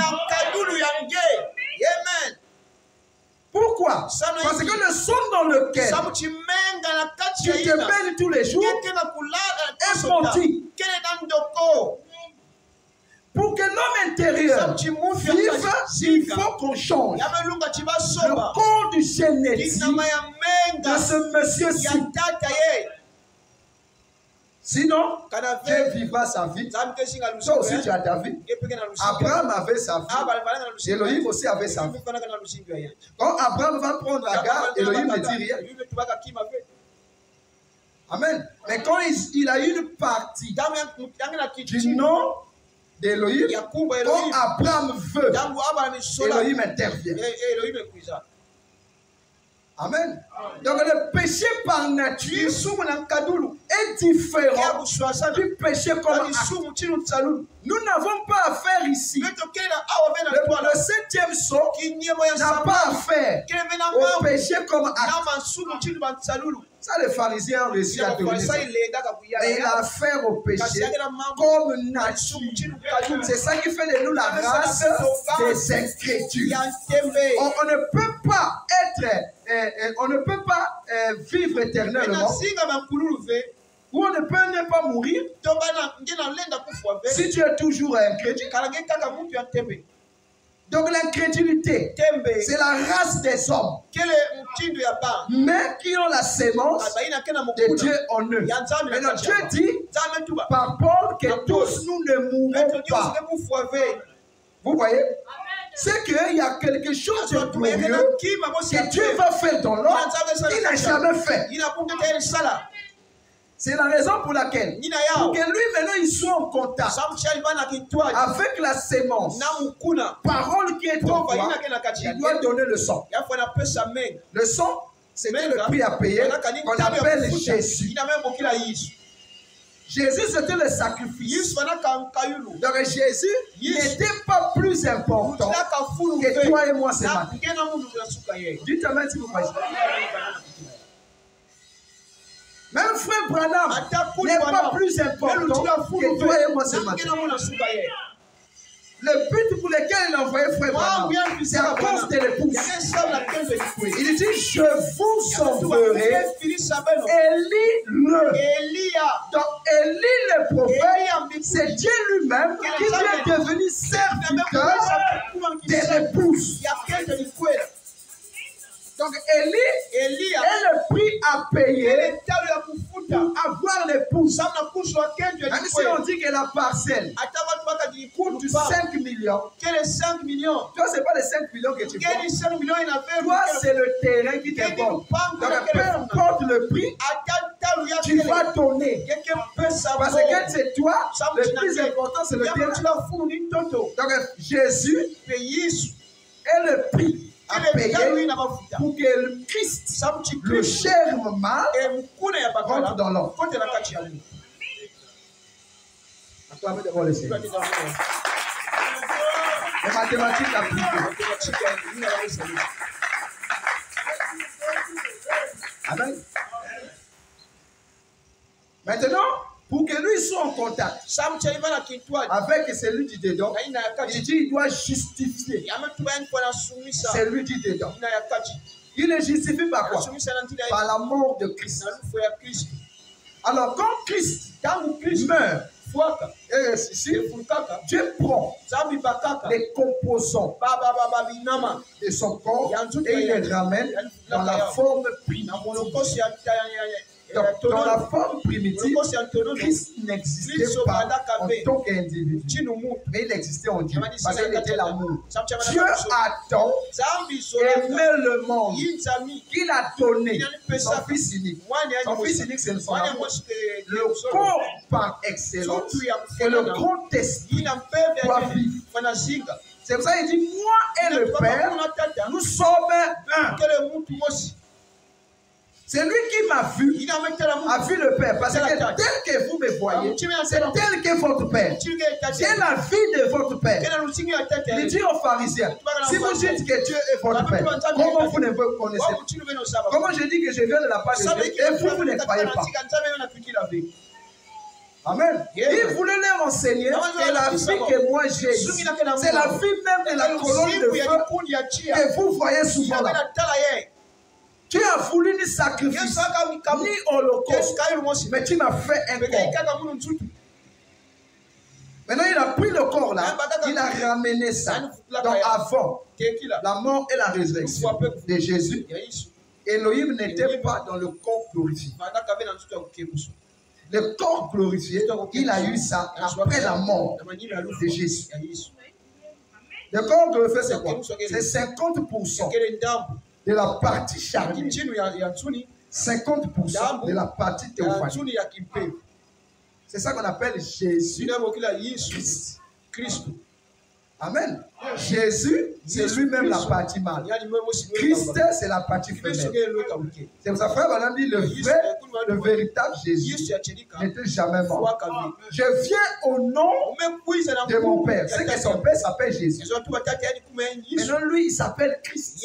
Pourquoi? Parce que le son dans lequel tu te baignes tous les jours est menti. Pour que l'homme intérieur vive, il faut qu'on change le code génétique, la à ce monsieur-ci. Sinon, Dieu vivra sa vie. Toi aussi, tu as ta vie. Abraham avait sa vie. Elohim aussi avait sa vie. Quand Abraham va prendre Agar, Elohim ne dit rien. Amen. Mais quand il a une partie du nom d'Elohim, quand Abraham veut, Elohim intervient. Amen. Donc le péché par nature est différent du péché comme acte. Nous n'avons pas affaire ici. Le 7e saut n'a pas affaire au péché comme acte. Ça, les pharisiens ont réussi à dominer ça. Et il a affaire au péché comme nature. C'est ça qui fait de nous la race des incrédules. On ne peut pas on ne peut pas vivre éternellement. Ou on ne peut même pas mourir si tu es toujours incrédule. Donc l'incrédulité, c'est la race des hommes, mais qui ont la sémence de Dieu en eux. Mais Dieu dit par Paul que tous nous ne mourrons pas. Vous voyez? C'est qu'il y a quelque chose de glorieux que Dieu va faire dans l'homme qu'il n'a jamais fait. C'est la raison pour laquelle, pour que lui maintenant il soit en contact avec la sémence, parole qui est en toi, il doit donner le sang. Le sang, c'était le prix à payer qu'on appelle Jésus. Jésus, c'était le sacrifice. Donc Jésus n'était pas plus important que toi et moi ce matin. Dites amen si vous croyez. Même frère Branham n'est pas plus important que toi et moi ce matin. Le but pour lequel il a envoyé frère Branham, c'est à cause de l'épouse. Il dit, je vous enverrai Élie-le. Donc Élie le prophète, c'est Dieu lui-même qui vient devenir serviteur de l'épouse. Donc Élie est le prix à payer pour avoir l'épouse. Même si on dit que la parcelle coûte 5 millions, toi c'est pas les 5 millions que tu prends. Toi c'est le terrain qui te vend. Donc peu importe le prix, tu vas donner. Parce que c'est toi, le plus important c'est le terrain. Donc Jésus est le prix à payer pour que le Christ, le germe mâle, rentre dans l'homme. Acclamez d'abord le Seigneur. Les mathématiques appliquées. Amen. Maintenant, pour que lui soit en contact avec celui du dedans, il dit qu'il doit justifier celui du dedans. Il le justifie par quoi? Par la mort de Christ. Alors quand Christ meurt, Dieu prend les composants de son corps et il les ramène dans la forme primitive. Donc, dans la forme primitive, Christ n'existait pas en tant qu'individu, mais il existait en Dieu, parce qu'il était l'amour. Dieu a tant aimé le monde qu'il a donné son Fils unique. Son Fils unique, c'est son amour. Le corps par excellence et le grand esprit doit vivre. C'est pour ça qu'il dit, moi et le Père, nous sommes un. C'est lui qui m'a vu, a vu le Père. Parce que tel que vous me voyez, c'est tel que votre Père. J'ai la vie de votre Père. Il dit aux pharisiens, si vous dites que Dieu est votre Père, comment vous ne me connaissez pas? Comment je dis que je viens de la part de Dieu et vous ne croyez pas? Amen. Il voulait leur enseigner que la vie que moi j'ai, c'est la vie même de la colonne de feu que vous voyez souvent là. Tu as voulu ni sacrifice, ni holocauste, mais tu m'as fait un corps. Maintenant, il a pris le corps là, il a ramené ça. Donc avant la mort et la résurrection de Jésus, Elohim n'était pas dans le corps glorifié. Le corps glorifié, il a eu ça après la mort de Jésus. Le corps glorifié, c'est quoi? C'est 50% de la partie charnelle. 50% de la partie théophanique. C'est ça qu'on appelle Jésus Christ. Amen. Jésus, c'est lui-même la partie mâle. Christ, c'est la partie femelle. C'est pour ça que frère Branham dit le véritable Jésus n'était jamais mort. Je viens au nom de mon Père. C'est que son Père s'appelle Jésus. Maintenant, lui, il s'appelle Christ.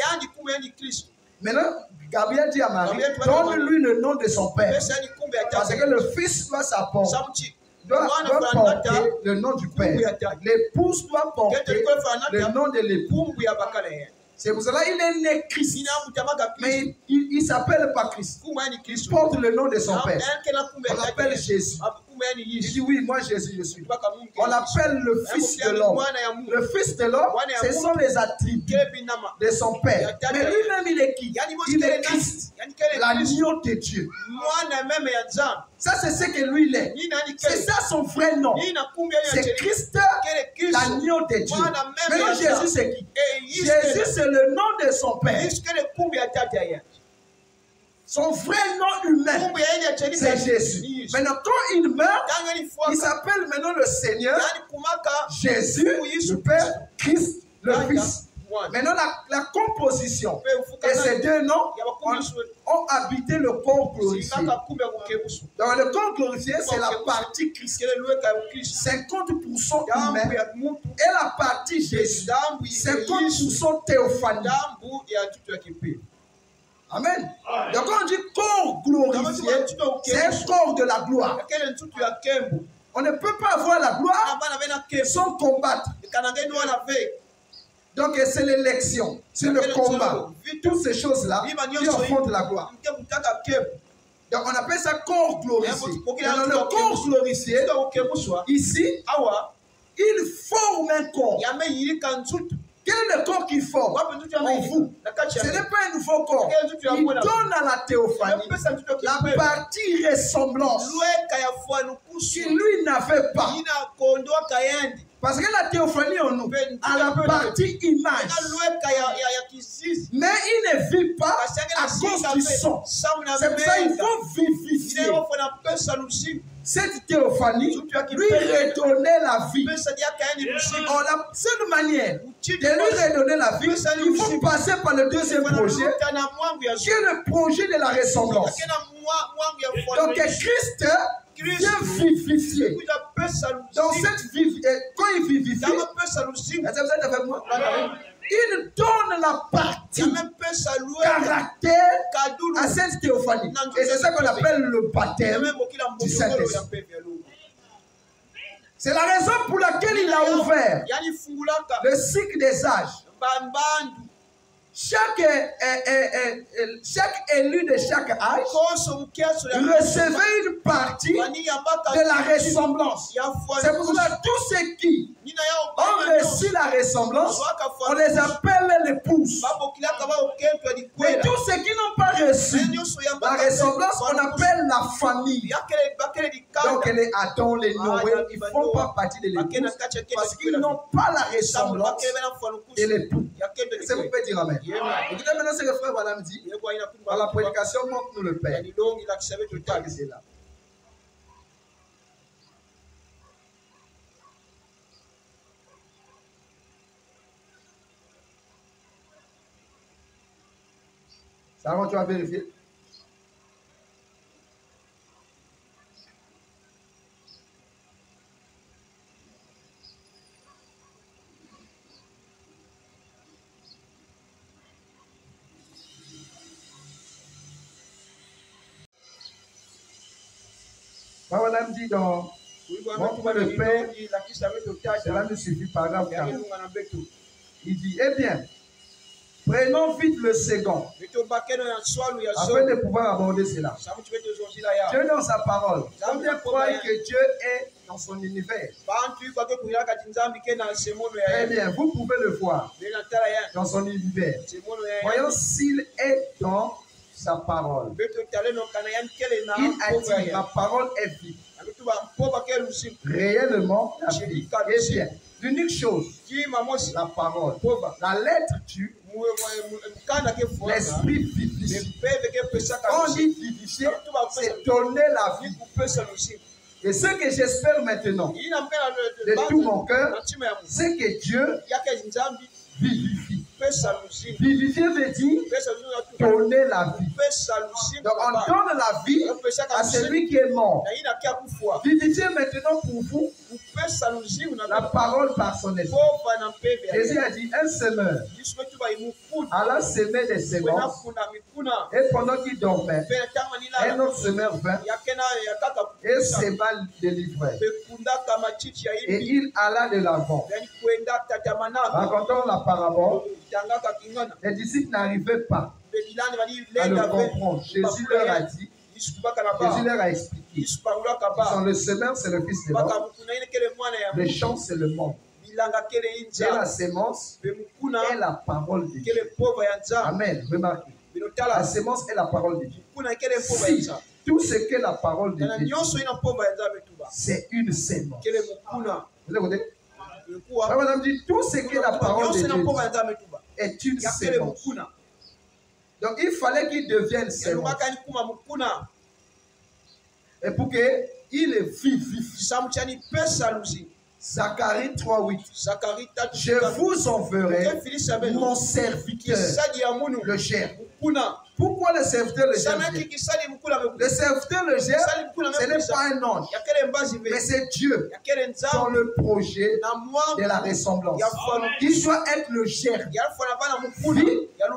Maintenant, Gabriel dit à Marie, donne-lui le nom de son Père. Parce que le Fils doit s'apporter. Doit porter le nom du Père. L'épouse doit porter le nom de l'époux. C'est pour cela qu'il est né Christ. Mais il ne s'appelle pas Christ. Il porte le nom de son Père. On l'appelle Jésus. Il dit oui, moi Jésus, je suis. On l'appelle le Fils de l'homme. Le Fils de l'homme, ce sont les attributs de son Père. Mais lui-même, il est qui? Il est Christ, l'agneau de Dieu. Ça, c'est ce que lui il est. C'est ça son vrai nom. C'est Christ, l'agneau de Dieu. Maintenant, Jésus, c'est qui? Jésus, c'est le nom de son Père. Son vrai nom humain, c'est Jésus. Maintenant, quand il meurt, il s'appelle maintenant le Seigneur, Jésus, le Père, Christ, le Fils. Maintenant, la composition et ces deux noms ont habité le corps glorifié. Donc, le corps glorifié, c'est la partie Christ. 50% humain et la partie Jésus. 50% théophanie. Amen. Donc quand on dit corps glorifié, c'est un corps de la gloire. On ne peut pas avoir la gloire sans combattre. Donc c'est l'élection, c'est le combat. Toutes ces choses-là qui en font de la gloire. Donc on appelle ça corps glorifié. Dans le corps glorifié, ici, il forme un corps. Quel est le corps qu'il forme en vous? Ce n'est pas un nouveau corps. Il donne à la théophanie la partie ressemblance qu'il lui n'avait pas. Parce que la théophanie en nous a la partie image. Mais il ne vit pas à cause du sang. C'est pour ça qu'il faut vivifier cette théophanie, lui redonner la vie. La seule manière de lui redonner la vie, il faut passer par le deuxième projet, qui est le projet de la ressemblance. Donc Christ vient vivifier. Dans cette vie, quand il vivifie, il donne la partie caractère à cette théophanie. Et c'est ça qu'on appelle le baptême du Saint-Esprit. C'est la raison pour laquelle il a ouvert le cycle des âges. Chaque élu de chaque âge recevait une partie de la ressemblance. C'est pour cela que tous ceux qui ont reçu la ressemblance, on les appelle l'épouse. Et tous ceux qui n'ont pas reçu la ressemblance, on appelle la famille. Donc les Adam, les Noé, ils ne font pas partie de l'épouse parce qu'ils n'ont pas la ressemblance de l'époux. Est-ce que vous pouvez dire amen? Écoutez maintenant ce que le frère Branham dit. Par la prédication, montre-nous le Père. C'est là. Ça va, tu vas vérifier. Voilà, me dit dans montre-moi le Père, cela ne suffit pas. Il dit, eh bien, prenons vite le second, afin de pouvoir aborder cela. Dieu dans sa parole, combien croient que Dieu est dans son univers? Eh bien, vous pouvez le voir dans son univers. Voyons s'il est dans sa parole. Il a dit, ma parole est vive. Réellement, la vie est bien. L'unique chose, la parole. La lettre tue, l'esprit vivifie. Quand on dit vivifier, c'est donner la vie. Et ce que j'espère maintenant, de tout mon cœur, c'est que Dieu vivifie. Vivifier veut dire donner la vie. Donc on donne la vie à celui qui est mort. Vivifier maintenant pour vous la parole par son esprit. Jésus a dit un semeur alla semer des semences et pendant qu'il dormait, un autre semeur vint et sema des livrets. Et il alla de l'avant. Racontant la parabole, les disciples n'arrivaient pas à le comprendre. Jésus leur a dit, Jésus leur a expliqué. Le semeur, c'est le fils de l'homme. Le champ, c'est le monde. Et la sémence est la parole de Dieu. Amen. Remarquez. La sémence est la parole de Dieu. Si tout ce que la parole de Dieu, c'est une sémence. Vous écoutez? Madame dit tout ce que la parole de Dieu est une sémence. Donc il fallait qu'il devienne sémence. Et pour qu'il est vif. Zacharie 3:8. Je vous enverrai mon serviteur, le gère. Pourquoi le serviteur le gère? Le serviteur le gère, ce n'est pas un ange, mais c'est Dieu dans le projet de la ressemblance. Il doit être le gère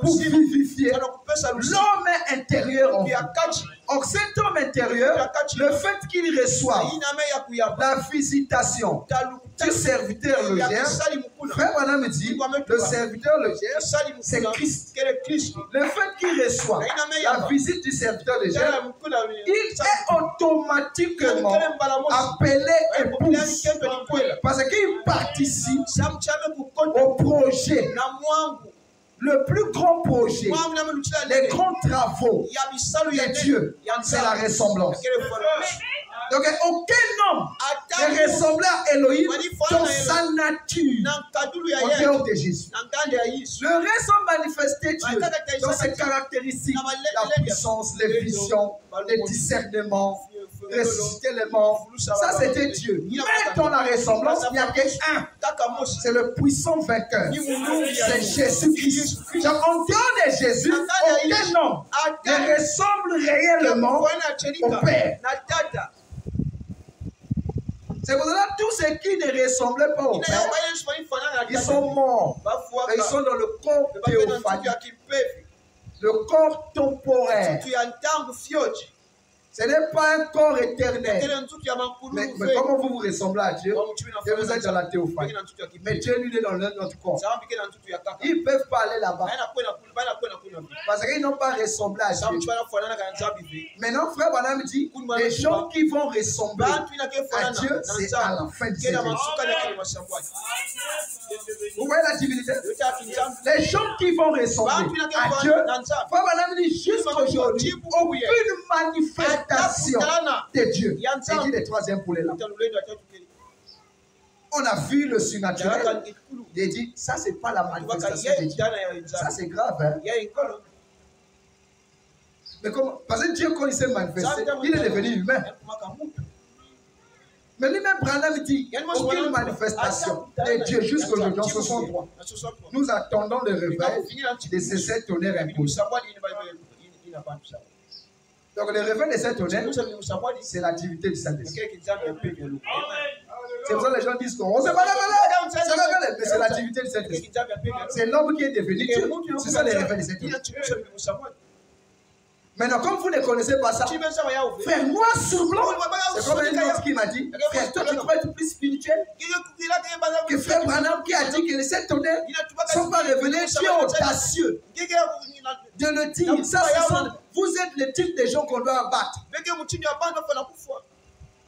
pour vivifier l'homme intérieur en vous. Or, cet homme intérieur, le fait qu'il reçoive la visitation du serviteur le gère, frère Branham me dit, le serviteur le gère, c'est Christ. Le fait qu'il reçoit la visite du serviteur le gère, il est automatiquement appelé épouse. Parce qu'il participe au projet. Le plus grand projet, les grands travaux de Dieu, c'est la ressemblance. Donc aucun homme ne ressemblait à Elohim dans sa nature en dehors de Jésus. Le reste ont manifesté Dieu dans ses caractéristiques, la puissance, les visions, les discernements, ressusciter les morts. Ça c'était Dieu. Mais dans la ressemblance, il n'y a qu'un. C'est le puissant vainqueur. C'est Jésus-Christ. Donc en dehors de Jésus, aucun homme ne ressemble réellement au Père. C'est pour cela que tous ceux qui ne ressemblaient pas au Père, ils sont morts. Ils sont dans le corps théophanique, le corps temporaire. Ce n'est pas un corps éternel. Mais comment vous ressemblez à Dieu? Dieu vous êtes dans la théophanie. Mais Dieu lui est dans notre corps. Ils ne peuvent pas aller là-bas. Parce qu'ils n'ont pas ressemblé à Dieu. Maintenant, frère Branham dit, les gens qui vont ressembler à Dieu, c'est à la fin de ces jours. Vous voyez la divinité? Les gens qui vont ressembler à Dieu, frère Branham dit, jusqu'aujourd'hui, aucune manifestation de Dieu. C'est dit le troisième poulet là. On a vu le surnaturel. Il dit, ça c'est pas la manifestation de Dieu. Ça c'est grave. Hein? Mais comment? Parce que Dieu, quand il s'est manifesté, il est devenu humain. Mais lui-même, Branham dit, aucune manifestation de Dieu jusqu'aujourd'hui, en 63. Nous attendons le réveil de ces sept tonnerres imposés. Donc le réveil de cette tonnerre, c'est l'activité du Saint-Esprit. C'est pour ça que les gens disent qu'on ne s'est pas révélé. Mais c'est l'activité du Saint-Esprit. C'est l'homme qui est devenu Dieu. C'est ça le réveil de cette tonnerre. Maintenant, comme vous ne connaissez pas ça, frère, moi sur blanc, c'est comme un autre qui m'a dit, frère, toi tu crois être plus spirituel que frère Branham qui a dit que les sept tonnerres ne sont pas révélés. Tu es audacieux de le dire. Ça, vous êtes le type de gens qu'on doit abattre.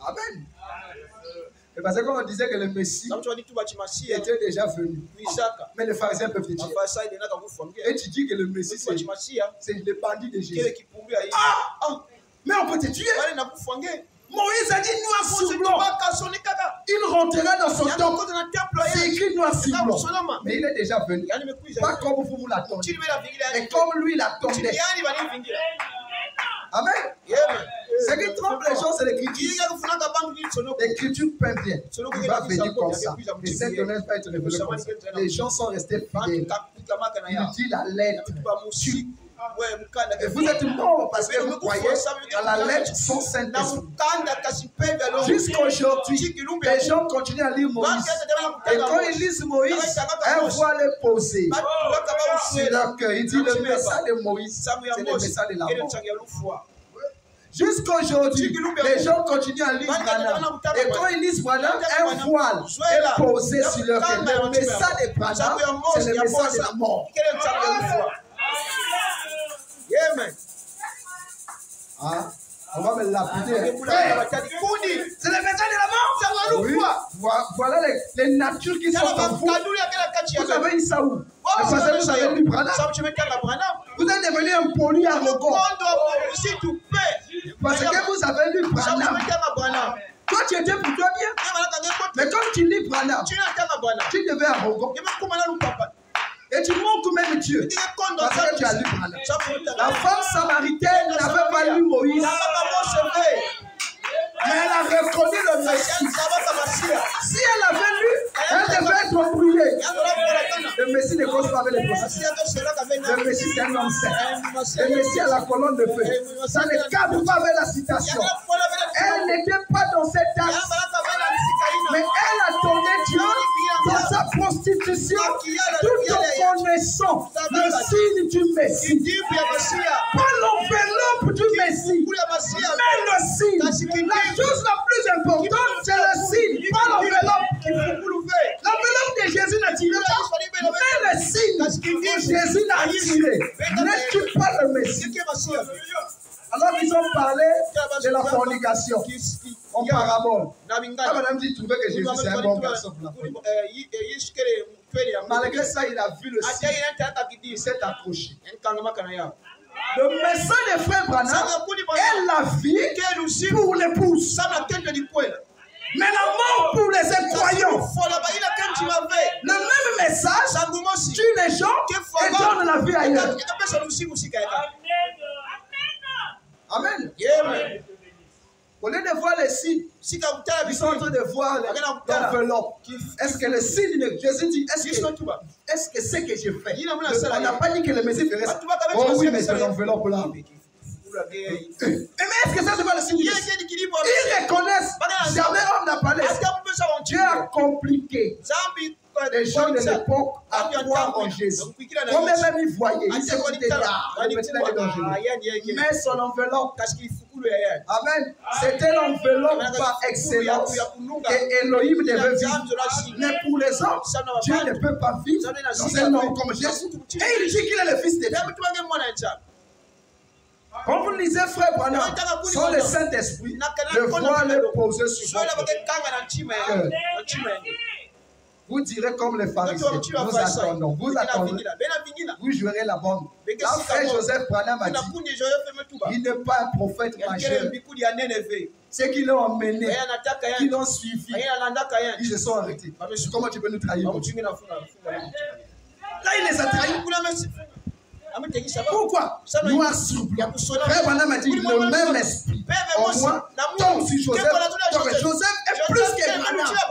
Amen. Et parce que quand on disait que le Messie était déjà venu, mais les pharisiens peuvent te dire. Et tu dis que le Messie, c'est les bandits de Jésus. Mais on peut te tuer. Moïse a dit noir sur blanc. Il rentrera dans son temple. C'est écrit noir sur blanc. Mais il est déjà venu. Pas comme vous l'attendez. Mais comme lui l'attendait. Amen. Ce qui trompe les gens, c'est l'écriture. L'écriture peint bien. Il va venir comme ça. Et cette donnée va être révélée comme ça. Les gens sont restés fidèles. Il dit la lettre. Et vous êtes morts parce que vous croyez à la lettre sans Saint-Esprit. Jusqu'à aujourd'hui, les gens continuent à lire Moïse. Et quand ils lisent Moïse, un voile est posé sur leur cœur. Il dit le message de Moïse, c'est le message de la mort. Jusqu'à aujourd'hui, les gens continuent à lire Branham. Et quand ils lisent Branham, un voile est posé sur leur cœur. Le message de Branham, c'est le message de la mort. Amen. On va me lapider. C'est le message de la mort. Oui. Voilà les natures qui sont en vous. Vous avez une saoul. Parce que vous avez lu Branham. Vous êtes devenu un poli arrogant. Parce que vous avez lu Branham. Toi, tu étais pour toi bien. Mais comme tu lis Branham, tu deviens arrogant. Et tu montres même Dieu. Parce que tu as lu Branham. La femme samaritaine n'avait pas lu Moïse. Mais elle a reconnu le Messie. Si elle avait lu, elle devait être brûlée. Le Messie ne cause pas avec les processus. Le Messie, c'est un homme saint. Le Messie a la colonne de feu. Ça ne cadre pas avec la citation. Elle n'était pas dans cette axe. Mais elle a tourné Dieu dans sa prostitution tout en connaissant le signe du Messie. Pas l'enveloppe du Messie, mais le signe. La chose la plus importante, c'est le signe, pas l'enveloppe. L'enveloppe de Jésus n'a tiré pas, mais le signe que Jésus n'a tiré. N'est-ce pas le Messie? Alors qu'ils ont parlé de la fornication en parabole. Madame dit, trouvait que Jésus c'est un bon garçon pour la fornication. Malgré ça, il a vu le signe. Il s'est accroché. Le message de frère Branham est la vie pour l'épouse. Mais la mort pour les incroyants. Le même message tue les gens et donne la vie ailleurs. Amen. Amen. Au lieu de voir les signes, ils sont en train de voir l'enveloppe. Est-ce que le signe de Jésus dit, est-ce que c'est que je fais? On n'a pas dit que le Messie ferait ça. Oh oui, mais c'est l'enveloppe là. Mais est-ce que ça c'est pas le signe? Ils reconnaissent. Jamais homme n'a parlé. Dieu a compliqué les gens de l'époque à croire en Jésus. Combien même ils voyaient, ils se disaient mais son enveloppe, amen, c'était l'enveloppe par excellence que Elohim devait vivre. Mais pour les hommes, Dieu ne peut pas vivre dans un homme comme Jésus. Et il dit qu'il est le fils de Dieu. Quand vous lisez frère Branham, sans le Saint-Esprit, le voile est posé sur votre cœur. Vous direz comme les pharisiens, nous attendons, vous attendez, vous jouerez la bande. Là, frère Joseph Branham a dit, il n'est pas un prophète majeur. Ceux qui l'ont emmené, qui l'ont suivi, ils se sont arrêtés. Comment tu peux nous trahir? Là, il les a trahis. Pourquoi? Noir sur blanc. Frère Branham a dit le même esprit en moi tombe sur Joseph. Donc Joseph est plus que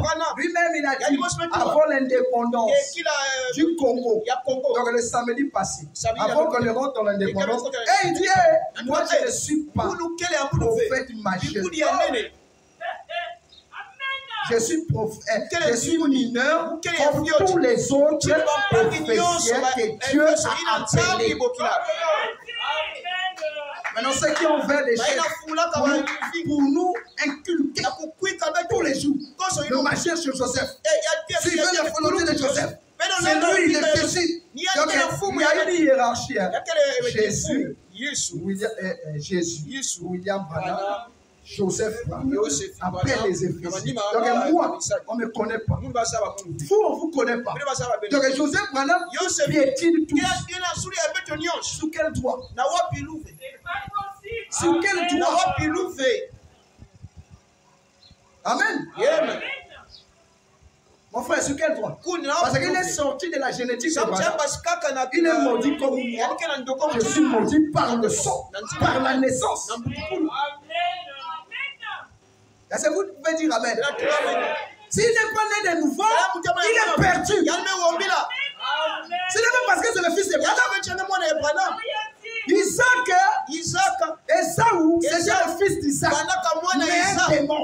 Branham. Lui-même il a dit avant l'indépendance du Congo, donc le samedi passé, avant qu'on ne rentre dans l'indépendance, et il dit moi je ne suis pas prophète majeur. Je suis prophète, je suis mineur comme tous les autres prophétiens que Dieu a appelés. Maintenant, ceux qui ont fait des chefs pour nous inculquer tous les jours le marché sur Joseph. Suivez la volonté de Joseph. C'est lui, il est Jésus. Donc, il y a une hiérarchie. Jésus, William Branham, Joseph après les Éphésiens. Donc moi, on ne me connaît pas. Vous, on ne vous connaît pas. Donc Joseph Branham piétine tous. Sous quel droit? Sous quel droit? Amen. Mon frère, sur quel droit? Parce qu'il est sorti de la génétique de Branham. Il est maudit comme moi. Je suis maudit par le sang, par la naissance. Est-ce que vous pouvez dire Amen? S'il n'est pas né de nouveau, il est perdu. Ce n'est pas parce que c'est le fils de Branham. Isaac, Esaou, c'était le fils d'Isaac. Mais un démon.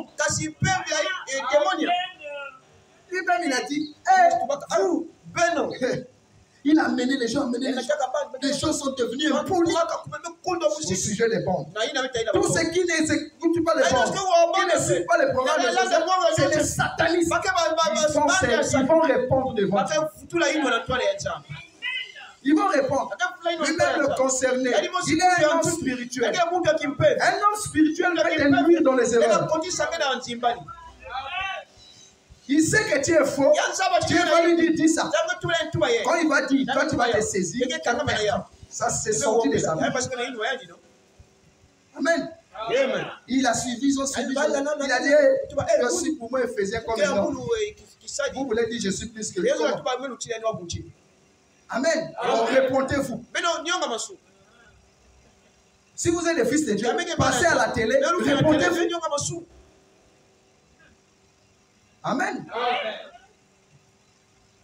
Lui-même, il a dit, vous, il a amené les gens, les choses sont devenues impolies au sujet des bombes. Tout ce qui n'exécute pas les bombes, qui ne suit pas les programmes de Joseph, c'est les satanistes. Ils vont répondre devant Dieu. Ils vont répondre. Lui-même le concerné. Il est un homme spirituel. Un homme spirituel va t'induire dans les erreurs. Il sait que tu es faux. Dieu va lui dire, dis ça. Quand il va dire, toi tu vas te saisir. Ça c'est sorti des amis. Amen. Il a suivi son suivi. Il a dit, je suis pour moi Éphésiens comme un homme. Vous voulez dire, je suis plus que lui. Amen. Alors répondez-vous. Si vous êtes le fils de Dieu, passez à la télé, répondez-vous. Amen.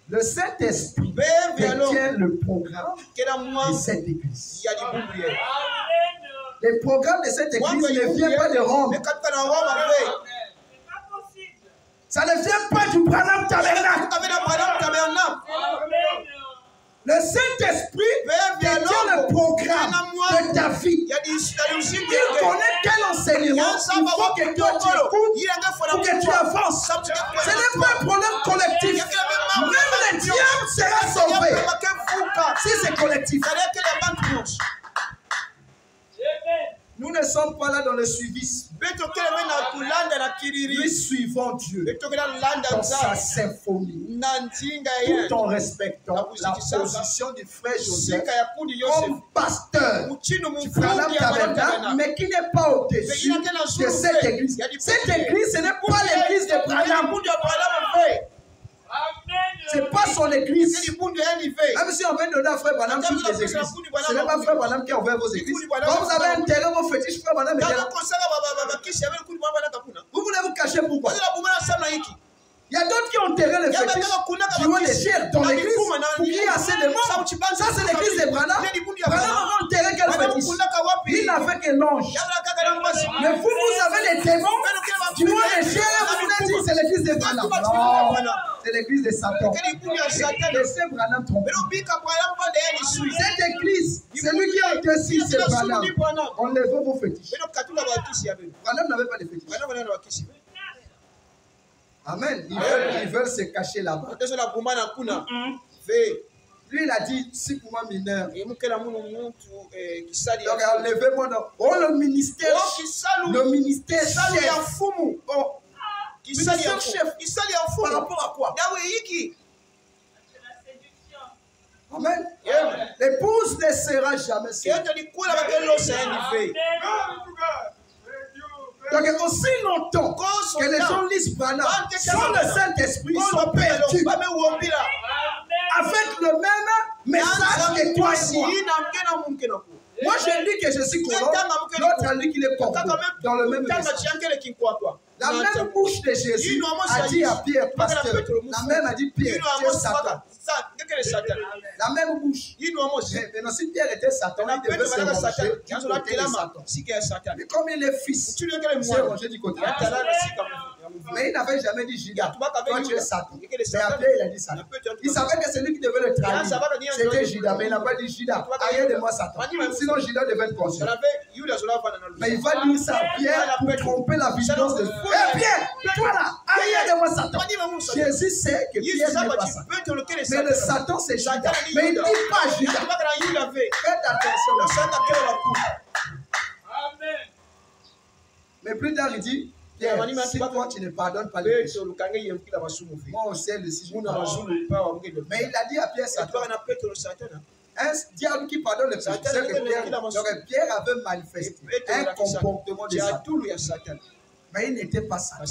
Le Saint-Esprit détient le programme de cette église. Les programmes de cette église ne viennent pas de Rome. Ça ne vient pas du Branham Tabernacle. Le Saint-Esprit détient le programme de David. Il connaît quel enseignement il faut que toi tu écoutes pour que tu avances. Ce n'est pas un problème collectif. Même le diable sera sauvé si c'est collectif. Nous ne sommes pas là dans le suivisme. Nous suivons Dieu dans sa symphonie, tout en respectant la position du frère Joseph comme pasteur du Branham Tabernacle, mais qui n'est pas au-dessus de cette église. Cette église, ce n'est pas l'église de Branham. Ce n'est pas son église. Même si on vient donner à frère Branham toutes les églises, ce n'est pas frère Branham qui a ouvert vos églises. Quand vous avez intérêt vos fétiches, frère Branham est là. Vous voulez vous cacher pourquoi? Il y a d'autres qui ont enterré les fétiches, qui ont des chairs dans l'église pour qu'il y ait assez de monde. Ça, c'est l'église de Branham. Branham a enterré quel fétiche? Il n'a fait que l'ange. Mais vous, vous avez les démons qui ont des chairs. Vous venez dire c'est l'église de Branham. Non, c'est l'église de Satan. Laissez Branham tromper. Cette église, c'est lui qui a au-dessus, c'est Branham. Enlevez vos fétiches. Branham n'avait pas de fétiches. Amen. Ils veulent se cacher là-bas. Lui, il a dit, si pour moi mineur. Donc, enlevez-moi dans. Oh, le ministère. Le ministère chef. Oh, ministère chef. Par rapport à quoi? Amen. L'épouse ne sera jamais seule. Donc, aussi longtemps que les gens lisent Branham sans le Saint-Esprit, ils sont perdus. Avec le même message que toi et moi. Moi, je dis que je suis colon, l'autre dit qu'il est corbeau. Dans le même message. La même bouche de Jésus a dit à Pierre, pasteur. La même a dit Pierre, tu es Satan. La même bouche. Mais si Pierre était Satan, il devait se ranger du côté de Satan. Mais comme il est fils, il s'est rangé du côté de Satan. Mais il n'avait jamais dit Judas, toi tu es Satan. Mais après il a dit Satan. Il savait que celui qui devait le trahir, c'était Judas. Mais il n'a pas dit Judas, arrière de moi Satan. Sinon Judas devait être conscient. Mais il va dire ça à Pierre pour tromper la vigilance de Dieu. Eh Pierre, toi là, arrière de moi Satan. Jésus sait que Pierre n'est pas Satan. Mais le Satan c'est Judas. Mais il ne dit pas Judas. Faites attention. Mais plus tard, il dit, Pierre, si toi tu ne pardonnes pas les péchés, moi au ciel, si je pardonne. Mais il a dit à Pierre, Satan, un diable qui pardonne les péchés, c'est que Pierre avait manifesté un comportement de Satan. Mais il n'était pas Satan.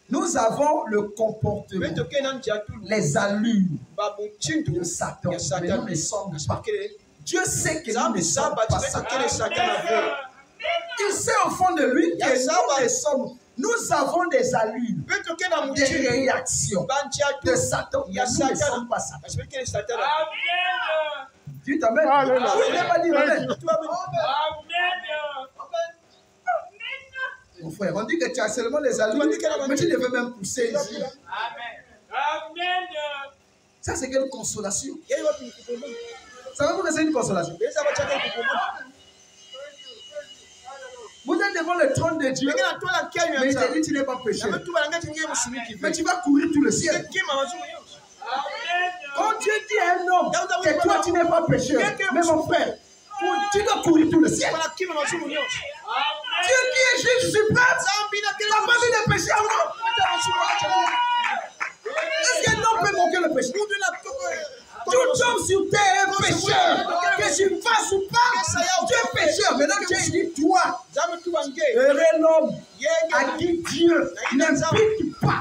Nous avons le comportement, les allures de Satan, mais nous ne sommes pas. Dieu sait que nous ne sommes pas Satan. Il sait au fond de lui que nous ne sommes. Nous avons des allures, des réactions de Satan, mais nous ne sommes pas Satan. Dieu t'amène. Vous ne pas dire amen. Mon frère, on dit que tu as seulement les allures, mais tu ne veux même pousser ici. Ça, c'est quelle consolation. Savez-vous que c'est une consolation? Vous êtes devant le trône de Dieu, mais il te dit tu n'es pas péché. Mais tu vas courir tout le ciel. Quand Dieu dit à un homme que toi tu n'es pas péché, mais mon frère, tu dois courir tout le ciel. Dieu qui est juge suprême, il n'a pas vu de péché en nous. Est-ce qu'un homme peut manquer le péché? Tout homme sur terre est pécheur. Que tu fasses ou pas, tu es pécheur. Maintenant Dieu dit toi, heureux l'homme à qui Dieu n'implique pas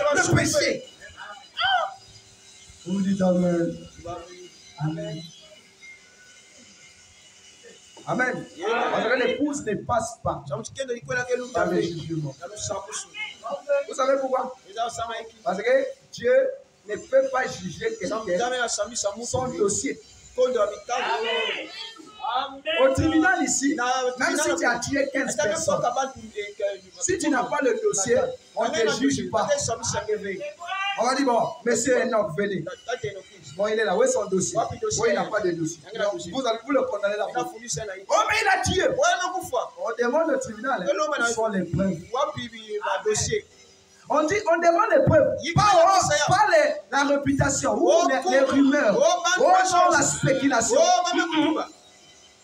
le péché. Vous dites amen. Amen. Amen. Parce que l'épouse ne passe pas dans le jugement. Vous savez pourquoi? Parce que Dieu ne peut pas juger quelqu'un son dossier. Au tribunal ici, même si tu as tué 15 personnes, si tu n'as pas le dossier, on ne te juge pas. On va dire, bon, monsieur Enoch, venez. Bon, il est là, où est son dossier? Bon, il n'a pas de dossier. Vous le condamnez là. Oh, mais il a tué. On demande au tribunal, quelles sont les preuves? On demande les preuves, pas la réputation, ou les rumeurs, ou la spéculation.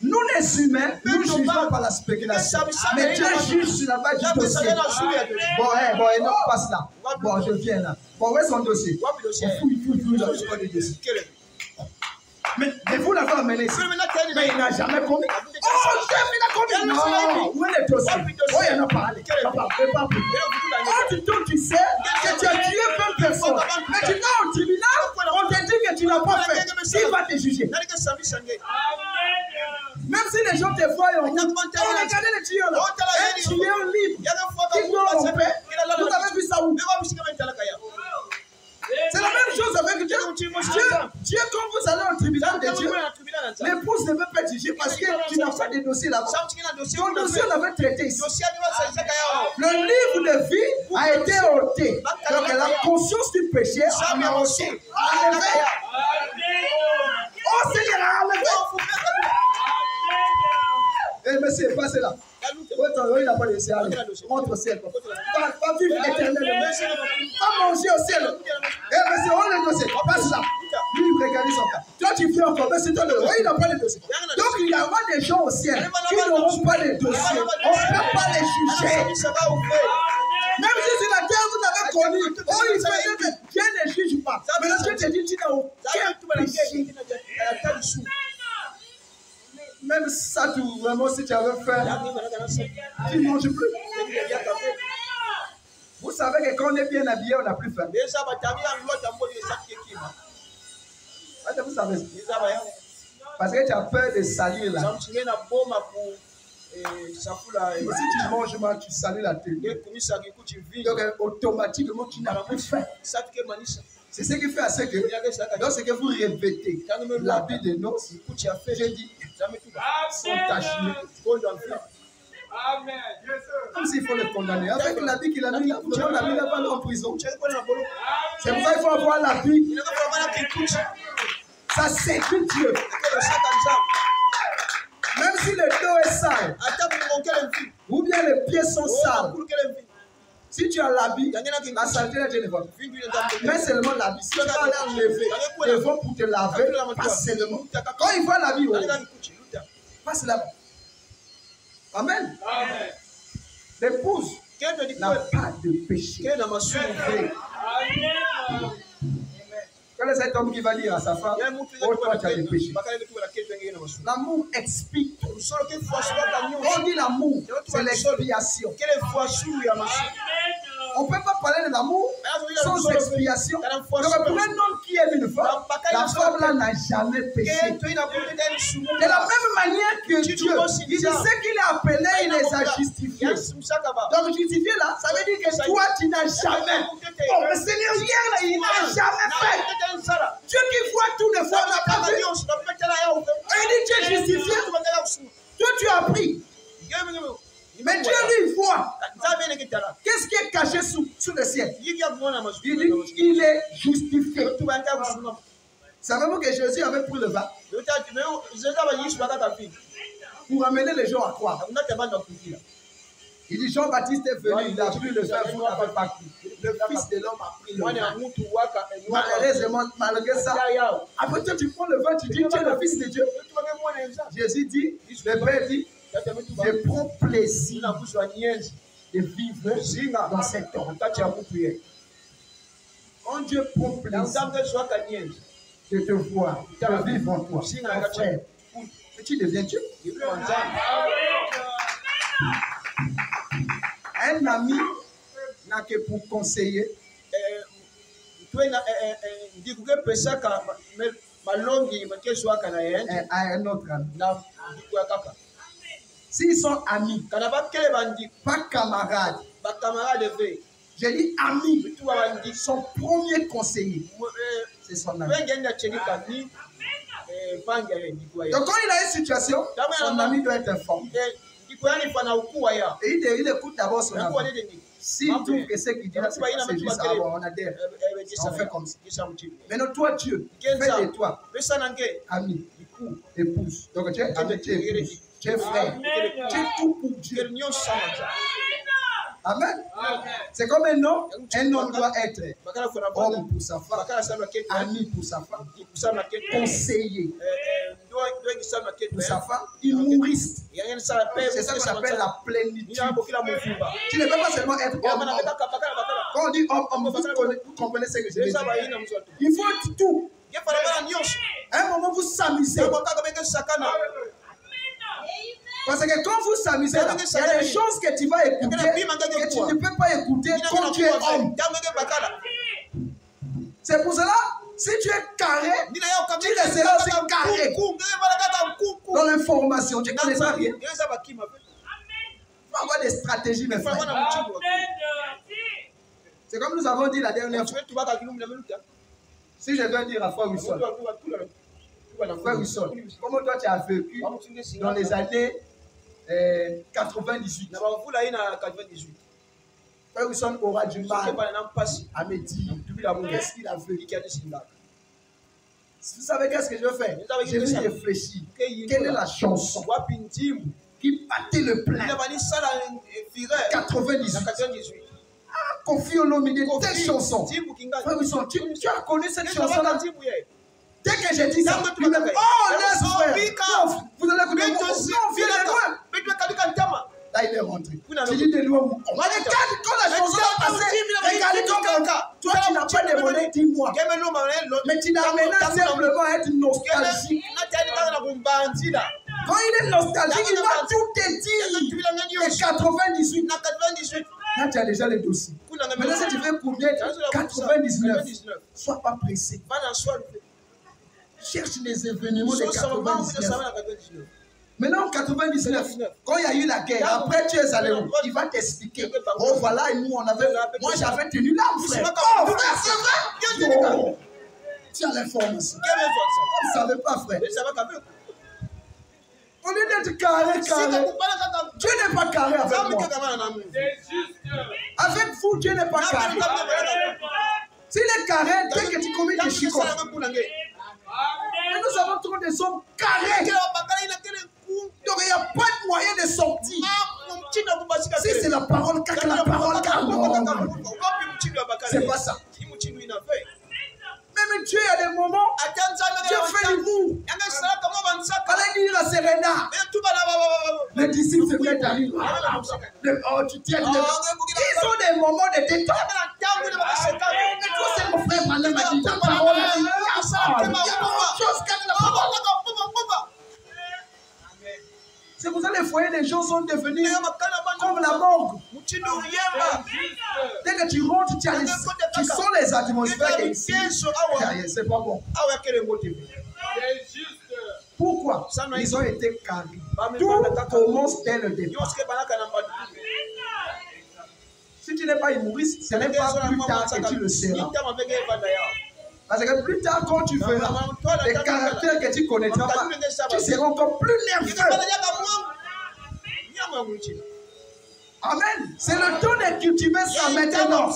Nous les humains, nous ne jugeons pas la spéculation. Mais Dieu juge sur la base du dossier. Bon, il passe là. Bon, je viens là. Bon, où est son dossier? On fouille, je pas de dossier. Mais vous l'avez amené ici. Mais il n'a jamais commis. Oh, Dieu, il a commis. Non, où est le dossier? Oh, il n'en a pas. Papa, prépare. Oh, tu sais que tu as tué 20 personnes. Mais tu vas au tribunal, on te dit que tu n'as pas fait. Qui va te juger? Même si les gens te voient, regardez les tueurs là. Un tueur libre qui doit romper. Vous avez vu ça où? C'est la même chose avec Dieu. Dieu, quand vous allez au tribunal de Dieu, l'épouse ne veut pas juger parce que tu n'as pas de dossier là-bas. Ton dossier l'avait traité ici. Le livre de vie a été ôté. Donc la conscience du péché a été enlevée. Oh Seigneur, enlevé. Eh monsieur, passez là. Il n'a pas de ciel. Montre au ciel. Pas vivre éternellement. Pas manger au ciel. Eh monsieur, on le dossier. Passe là. Lui, regardez son cas. Toi, tu viens encore. Mais c'est toi le. Il n'a pas de dossier. Donc, il y aura des gens au ciel qui n'auront pas de dossier. On ne peut pas les juger. Même si sur la terre, vous avez connu. Oh, il faisait que Dieu ne juge pas. Mais le Dieu te dit, tu n'as aucun péché. Même ça, tout vraiment, si tu avais fait, tu ne manges plus. Vous savez que quand on est bien habillé, on n'a plus faim. Vous savez ça. Parce que tu as peur de salir là. Si tu manges mal, tu salis la tête. Donc automatiquement, tu n'as plus faim. C'est ce qui fait à ce que lorsque vous revêtez l'habit de noces, j'ai dit, sont tachés. Comme s'il faut le condamner. Avec l'habit qu'il a mis là, on l'a mis là-bas en prison. C'est pour ça qu'il faut avoir l'habit. Ça séduit Dieu. Même si le dos est sale, ou bien les pieds sont sales, si tu as l'habit, la saleté est généreuse. Mais seulement l'habit. Si tu vas aller enlever les vents pour te laver, pas seulement. Quand il voit l'habit, passe là-bas. Amen. L'épouse n'a pas de péché. Quel est cet homme qui va dire à sa femme, oh toi tu as des péchés? L'amour explique tout. On dit l'amour, c'est l'expiation. On ne peut pas parler de l'amour sans expiation. Donc pour un homme qui aime une femme, la femme là n'a jamais péché. De la même manière que Dieu, il dit ce qu'il a appelé, il les a justifiés. Donc justifié là, ça veut dire que toi tu n'as jamais. Oh, le Seigneur hier là, il n'a jamais fait. Dieu qui voit tout ne voit pas vu. Il dit tu es justifié. Toi tu as pris. Mais Dieu lui voit. Qu'est-ce qui est caché sous le ciel? Il dit il est justifié. Savez-vous que Jésus avait pris le vin pour amener les gens à croire? Il dit Jean-Baptiste est venu, il a pris le vin, vous n'avez pas cru. Le Fils de l'homme a pris le vin. Malheureusement, malgré ça, après toi tu prends le vin, tu dis tu es le Fils de Dieu. Jésus dit, le Père dit, je prends plaisir de vivre dans cet homme. Quand Dieu prend plaisir de te voir, de vivre en toi, mon frère, tu deviens Dieu. Un ami n'a que pour conseiller. À un autre ami. S'ils sont amis, pas camarades, je dis amis, son premier conseiller, c'est son ami. Donc quand il a une situation, son ami doit être informé. Et il écoute d'abord son ami. S'il trouve que ce qu'il dit là, c'est juste avant, on adhère. On fait comme ça. Maintenant, toi, Dieu, fais de toi ami, épouse. Donc tu es ami, tu es épouse, tu es frère, tu es tout pour Dieu. Amen. C'est comme un homme. Un homme doit être homme pour sa femme, ami pour sa femme, conseiller pour sa femme, humoriste. C'est ça qu'on appelle la plénitude. Tu ne peux pas seulement être homme. Quand on dit homme, vous comprenez ce que je veux dire. Il faut être tout. À un moment, vous s'amusez. Parce que quand vous s'amusez, il y a des choses que tu vas écouter que tu ne peux pas écouter quand tu es homme. C'est pour cela, si tu es carré, tu resteras aussi carré. Dans l'information, tu ne connais pas rien. Il faut avoir des stratégies, mes frères. C'est comme nous avons dit la dernière fois. Si je dois dire à Frère Wilson, Frère Wilson, comment toi tu as vécu dans les années 98. Frère Wilson aura du mal à me dire qu'est-ce qu'il a vécu. Vous savez qu'est-ce que je veux faire? Je vais réfléchir. Quelle est la chanson qui battait le plein? 98. Kofi Olomide, telle chanson. Frère Wilson, tu as connu cette chanson-là? Dès que j'ai dit ça, lui-même, oh, laisse frère. Non, vous allez écouter. Non, viens de loin. Là, il est rentré. J'ai dit de loin. Quand la chanson a passé, regardez comme toi, tu n'as pas de monnaie, dis-moi. Mais tu n'as maintenant simplement être nostalgique. Quand il est nostalgique, il va tout te dire. Et 98. Là, tu as déjà les dossiers. Maintenant, si tu veux combien? 99. Sois pas pressé. Cherche les événements de 99. Maintenant, en 99, quand il y a eu la guerre, après tu es allé où? Il va t'expliquer. Oh, voilà, et nous, on avait. Moi, j'avais tenu là, frère. Oh, frère, c'est vrai? Oh, tu as l'information. On ne savait pas, frère. On est d'être carré. Dieu n'est pas carré avec moi. Avec vous, Dieu n'est pas carré. S'il est carré, dès que tu commets des chicots. Mais nous avons trop des hommes carrés. Donc il n'y a pas de moyen de sortir. Si c'est la parole, car la parole, car non. C'est pas ça. Même Dieu, il y a des moments, Dieu fait l'humour. Allez dire à Serena. Les disciples, c'est mettre à rire. Oh, tu tiens. Ils ont des moments de détente. Mais toi, c'est mon frère, madame m'a dit, ta parole, il y a autre chose que la parole. C'est pour ça que les foyers des gens sont devenus comme la morgue. Dès que tu rentres, tu sens les atmosphères ici. C'est pas bon. Pourquoi? Ils ont été carrés. Tout commence dès le départ. Si tu n'es pas humoriste, ce n'est pas plus tard que tu le seras. Parce que plus tard, quand tu verras les caractères que tu connaîtras pas, tu seras encore plus nerveux. Amen. C'est le temps de cultiver ça maintenant.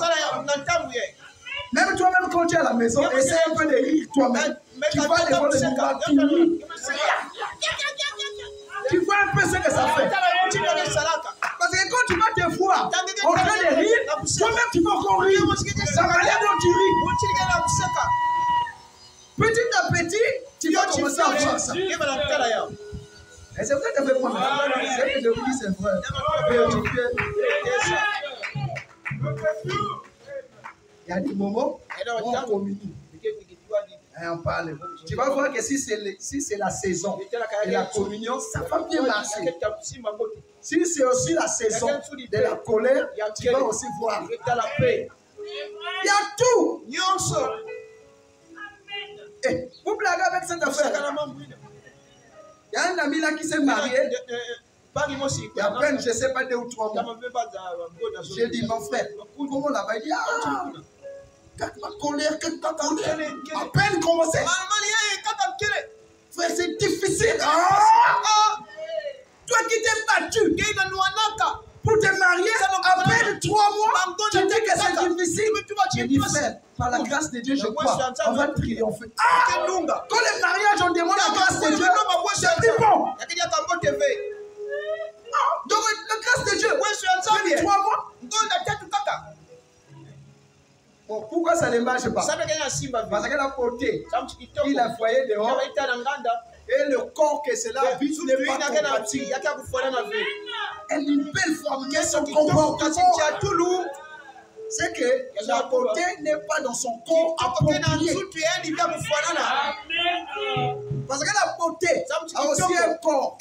Même toi-même, quand tu es à la maison, essaie un peu de rire toi-même. Tu vois les voix de mouvement qui rient. Tu vois un peu ce que ça fait. Parce que quand tu vas te voir en train de rire, toi-même tu vas encore rire. Ça va aller dont tu ris. Petit à petit, tu vas commencer à voir ça. Et c'est vrai que je vais prendre. C'est que je vous dis, c'est vrai. Il y a des moments où on communie. Et on parle. Tu vas voir que si c'est la saison de la communion, ça va bien marcher. Si c'est aussi la saison de la colère, tu vas aussi voir. Il y a tout. Et vous blaguez avec cette affaire. Il y a un ami là qui s'est marié. Il y a à peine, je ne sais pas, 2 ou 3 mois. J'ai dit, mon frère, comment là-bas? Il dit, ma colère, à peine commencé. Frère, c'est difficile. Toi qui t'es battu pour te marier, à peine 3 mois, tu dis que c'est difficile. J'ai dit, frère, par la grâce de Dieu, je crois, on va triompher. Quand les mariages, on demande la grâce de Dieu, c'est plus bon. Donc, la grâce de Dieu, 3 mois. Bon, pourquoi ça ne marche pas? Parce que la côté, il a foyer dehors. Et le corps que cela vise n'est pas compatible. Elle est une belle femme, mais son comportement, c'est que la beauté n'est pas dans son corps approprié. Parce que la beauté a aussi un corps.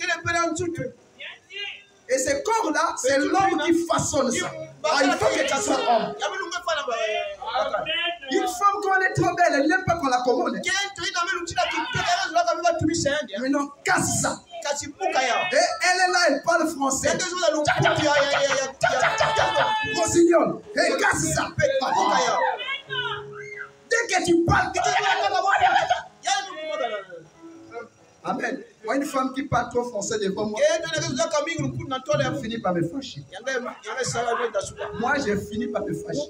Et ce corps-là, c'est l'homme qui façonne ça. Il faut que tu sois homme. Une femme, quand elle est trop belle, elle n'aime pas qu'on la commande. Mais non, casse ça. Et elle est là, elle parle français. Rossignol, et casse ça. Dès que tu parles, amen. Moi, une femme qui parle trop français devant moi, elle finit par me fâcher. Moi, j'ai fini par me fâcher.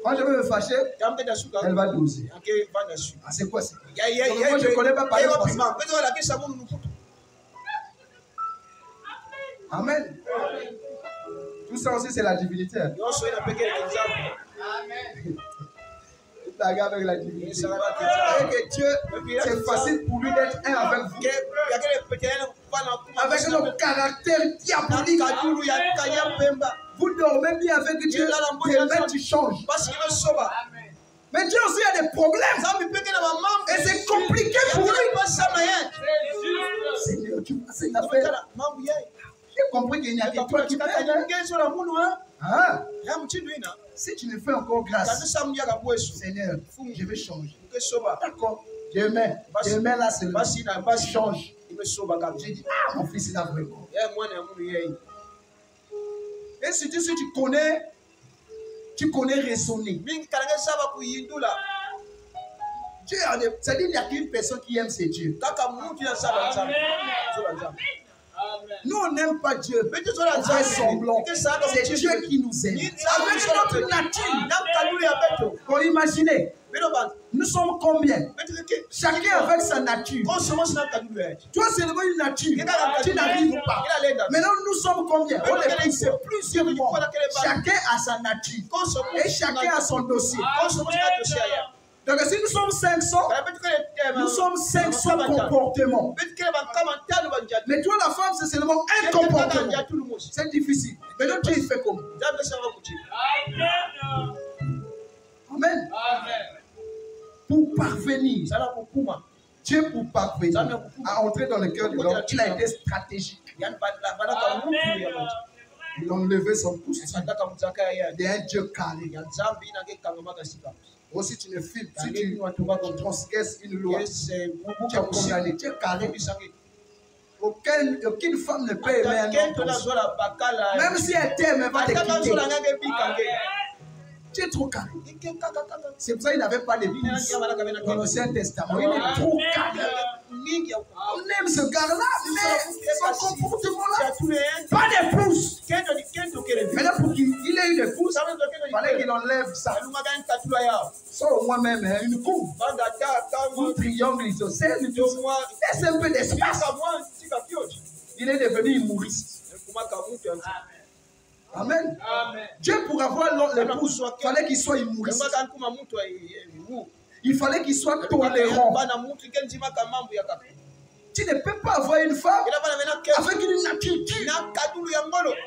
Quand je veux me fâcher, elle va doser. Ah, c'est quoi ça? Moi, je ne connais pas parler français. Amen. Tout ça aussi, c'est la divinité. Amen. Avec la divinité. Et que Dieu, c'est facile pour lui d'être un avec vous. Avec notre caractère diabolique. Vous dormez bien avec Dieu. Demain, tu changes. Mais Dieu aussi a des problèmes. Et c'est compliqué pour lui. Seigneur, tu vois, c'est une affaire. J'ai compris qu'il n'y a que toi qui m'aides. Si tu me fais encore grâce, Seigneur, je vais changer. D'accord. Demain là, c'est le change. J'ai dit, mon fils, il a vraiment. Et surtout si tu connais raisonner. C'est-à-dire qu'il n'y a qu'une personne qui aime ses dieux. Nous, on n'aime pas Dieu. On fait semblant. C'est Dieu qui nous aime. Avec notre nature. Pour imaginer, nous sommes combien? Chacun avec sa nature. Toi, c'est une nature. Tu n'arrives pas. Maintenant, nous sommes combien? On est plusieurs mois. Chacun a sa nature. Et chacun a son dossier. Donc si nous sommes 500, nous sommes 500 comportements. Mais toi la femme, c'est seulement un comportement. C'est difficile. Mais donc Dieu il fait comment? Amen. Pour parvenir, Dieu pour parvenir à entrer dans le cœur de l'homme, il a été stratégique. Il a enlevé son pouce. Il y a un Dieu carré. Aussi tu ne filmes, si tu transgresses une loi, tu es condamné, tu es carré. Aucune femme ne peut aimer un homme. Même si elle t'aime, elle va te quitter. Tu es trop carré. C'est pour ça qu'il n'avait pas d'épouse dans l'Ancien Testament. Il est trop carré. On aime ce gars-là, mais son comportement-là, pas d'épouse. Maintenant, pour qu'il ait une épouse, il fallait qu'il enlève ça. Sans moi-même, une coupe, un triangle isocèle, laisse un peu d'espace. Il est devenu humoriste. Amen. Dieu, pour avoir l'épouse, il fallait qu'il soit humoriste. Il fallait qu'il soit tolérant. Tu ne peux pas avoir une femme avec une attitude.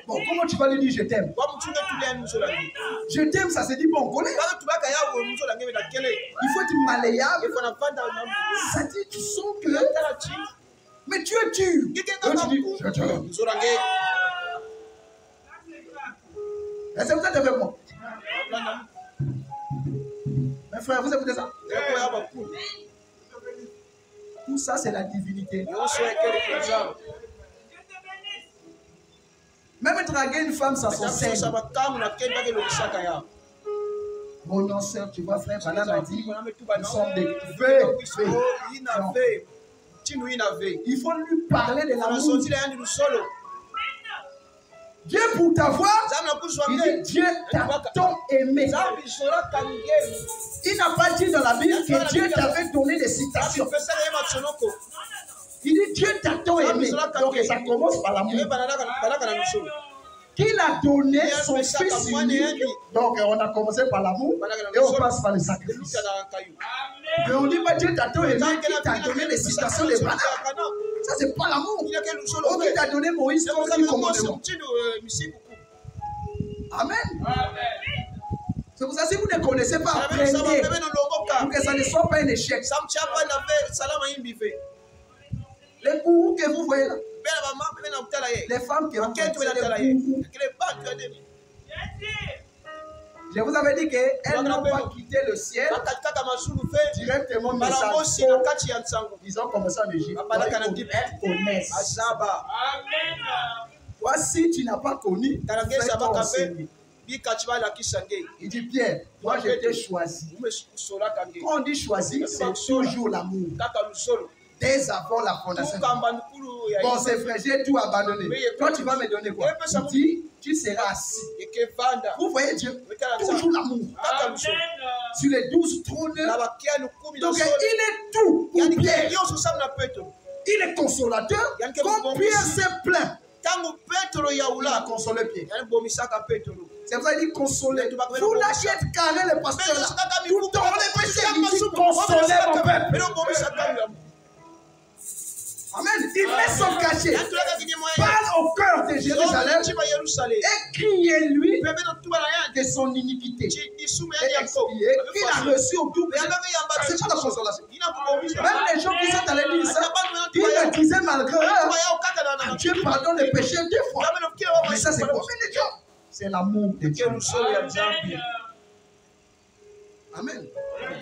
Bon, comment tu vas lui dire je t'aime? Je t'aime, ça se dit bon collègue. Il faut être malléable. Ça dit, tu sens que. Mais tu es dur. Tu dis, je t'aime. Est-ce que vous êtes avec moi? Mes frères, vous écoutez ça? Tout ça, c'est la divinité. Même draguer une femme, ça s'enseigne. Mon ancien, tu vois, frère, Bala m'a dit, nous sommes des vœux. Il faut lui parler de l'amour. Dieu pour t'avoir, il dit Dieu t'a tant aimé. Il n'a pas dit dans la Bible que Dieu t'avait donné des citations. Il dit Dieu t'a tant aimé. Donc ça commence par l'amour. Qu'il a donné son fils unique. Donc on a commencé par l'amour et on passe par le sacrifice. Mais on dit pas Dieu t'a tant aimé qu'il t'a donné les citations des Bana. Ça c'est pas l'amour. On t'a donné Moïse comme commandement. Amen. C'est pour ça que si vous ne connaissez pas, apprenez pour que ça ne soit pas un échec. Les gourous que vous voyez là, les femmes qui ont été je vous avais dit qu'elles n'ont pas quitté le ciel directement, mais ils ont commencé en Égypte. Elles connaissent. Toi, si tu n'as pas connu, fais-toi enseigner. Il dit Pierre, moi j'ai été choisi. Quand on dit choisi, c'est toujours l'amour. Dès avant la fondation. Bon, c'est frère, j'ai tout abandonné. Toi, tu vas me donner quoi? Il dit, tu seras assis. Vous voyez Dieu, toujours l'amour. Sur les 12 trônes. Donc, il est tout pour Pierre. Il est consolateur. Quand Pierre s'est plaint, il a consolé Pierre. C'est pour ça qu'il dit consoler. Vous lâchez être carré, le pasteur là. Tout le temps, les péchés, il dit consoler mon peuple. Amen. Il met son cachet. Parle au cœur de Jérusalem et criez-lui de son iniquité. Et expier qu'il a reçu au double. C'est pas la consolation. Même les gens qui sont allés dire ça, ils le disaient malgré eux. Dieu pardonne les péchés 2 fois. Mais ça, c'est quoi? C'est l'amour de Dieu. Amen.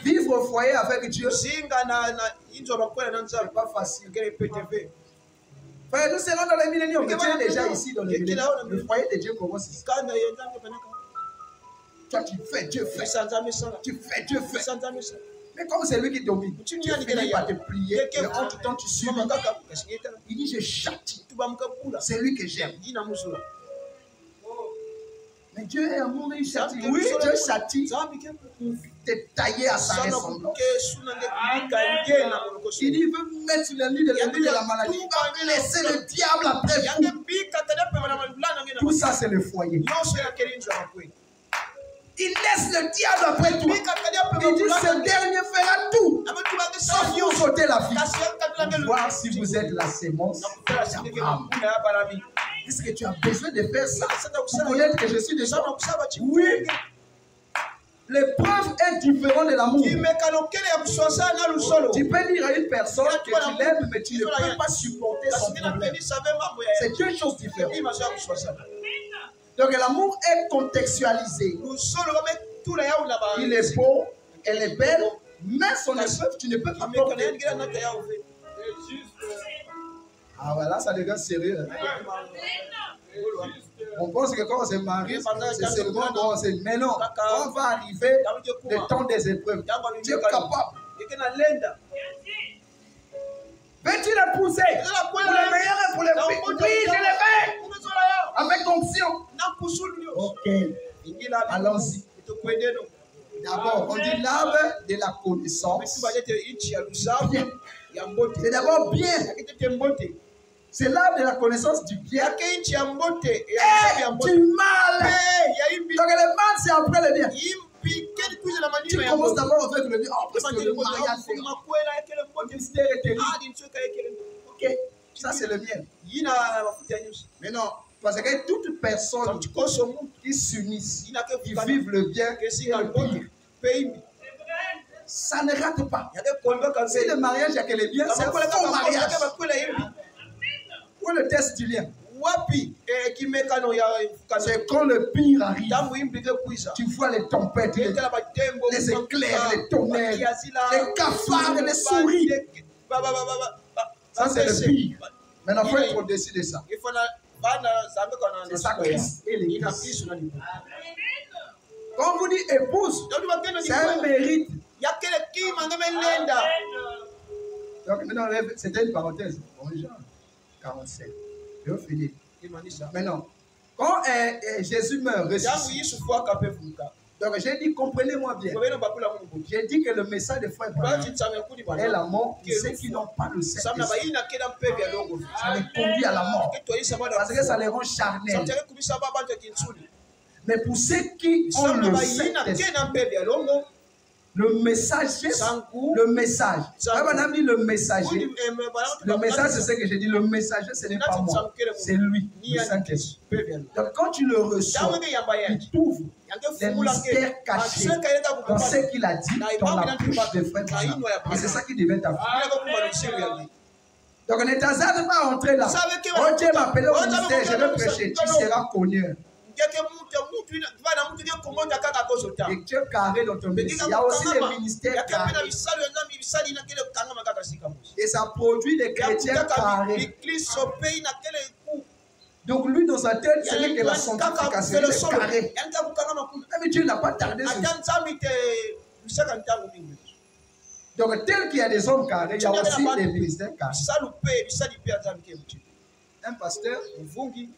Vivre au foyer avec Dieu, c'est pas facile. Frère, nous serons dans les milléniums. Dieu est déjà ici dans les milléniums. Le foyer de Dieu commence ici. Toi, tu fais, Dieu fait. Tu fais, Dieu fait. Mais comme c'est lui qui domine, tu finis par te plier. Et en tout temps, tu subis. Il dit, je châtie. C'est lui que j'aime. Mais Dieu est amour, il châtie. Oui, Dieu châtie pour te tailler à sa ressemblance. Il veut mettre sur le lit de la maladie. Il va laisser le diable après vous. Tout ça, c'est le foyer. Il laisse le diable après tout. Il dit ce dernier fera tout sauf vous ôter la vie. Pour voir si vous êtes la sémence d'Abraham. Est-ce que tu as besoin de faire ça pour connaître que je suis déjà? Oui. L'épreuve est différente de l'amour. Tu peux dire à une personne que tu l'aimes, mais tu ne peux pas supporter son problème. C'est deux choses différentes. Donc l'amour est contextualisé. Il est beau, elle est belle, mais son épreuve, tu ne peux pas porter. Ah voilà, ça devient sérieux. On pense que quand on se marie, c'est seulement quand on se... Mais non, quand on va arriver le temps des épreuves, tu es capable. Peux-tu le pousser pour le meilleur et pour le pire? Oui, je le fais. Avec onction. Ok. Allons-y. D'abord, on dit l'arbre de la connaissance. C'est d'abord bien. C'est l'arbre de la connaissance du bien et du mal. Donc le mal, c'est après le bien. Tu commences d'abord avec le bien. Oh, parce que le mariage, ok, ça c'est le bien. Mais non, parce que toute personne qui s'unissent, qui vivent le bien et le pire, ça ne rate pas. Si le mariage, il y a que le bien, c'est un faux mariage. Où est le test du lien? C'est quand le pire arrive. Tu vois les tempêtes, les éclairs, les tonnerres, les cafards, les souris. Ça, c'est le pire. Maintenant, il faut être au-dessus de ça. C'est ça Christ et l'Église. Quand on vous dit épouse, c'est un mérite. Donc maintenant, c'était une parenthèse. Bon, Jean 47. Je vais finir. Maintenant, quand Jésus meurt, ressuscite. Donc j'ai dit, comprenez-moi bien. J'ai dit que le message de frère est la mort de ceux qui n'ont pas le Saint-Esprit. Ça les conduit à la mort. Parce que ça les rend charnels. Mais pour ceux qui ont le Saint-Esprit, le messager, le message. Madame dit le messager. Le message, c'est ce que j'ai dit. Le messager, ce n'est pas moi. C'est lui, le Saint-Esprit. Donc, quand tu le reçois, il t'ouvre des mystères cachés dans ce qu'il a dit dans la bouche de frère. Et c'est ça qui devient ta foi. Donc, ne t'hasarde pas à entrer là. Oh, Dieu m'a appelé au ministère, je vais prêcher. Tu seras connu. Et Dieu carré dans ton ministère. Il y a aussi des ministères carrés. Et ça produit des chrétiens carrés. Donc lui, dans sa tête, ce n'est que la sanctification. Il est carré. Mais Dieu n'a pas tardé sur ça. Donc tel qu'il y a des hommes carrés, il y a aussi des ministères carrés. Un pasteur,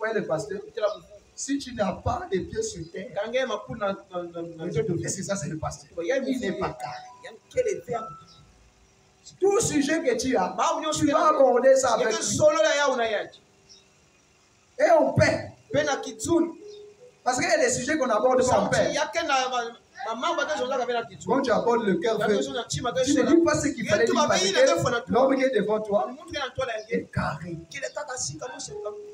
ouais, le pasteur, si tu n'as pas les pieds sur terre, est-ce que ça c'est le pasteur? Il n'est pas carré. Tout sujet que tu as, tu vas aborder ça avec lui. Et on paie. Parce qu'il y a des sujets qu'on aborde pas, on paie. Quand tu abordes le cœur, tu ne dis pas ce qu'il fallait dire parce que l'homme qui est devant toi est carré.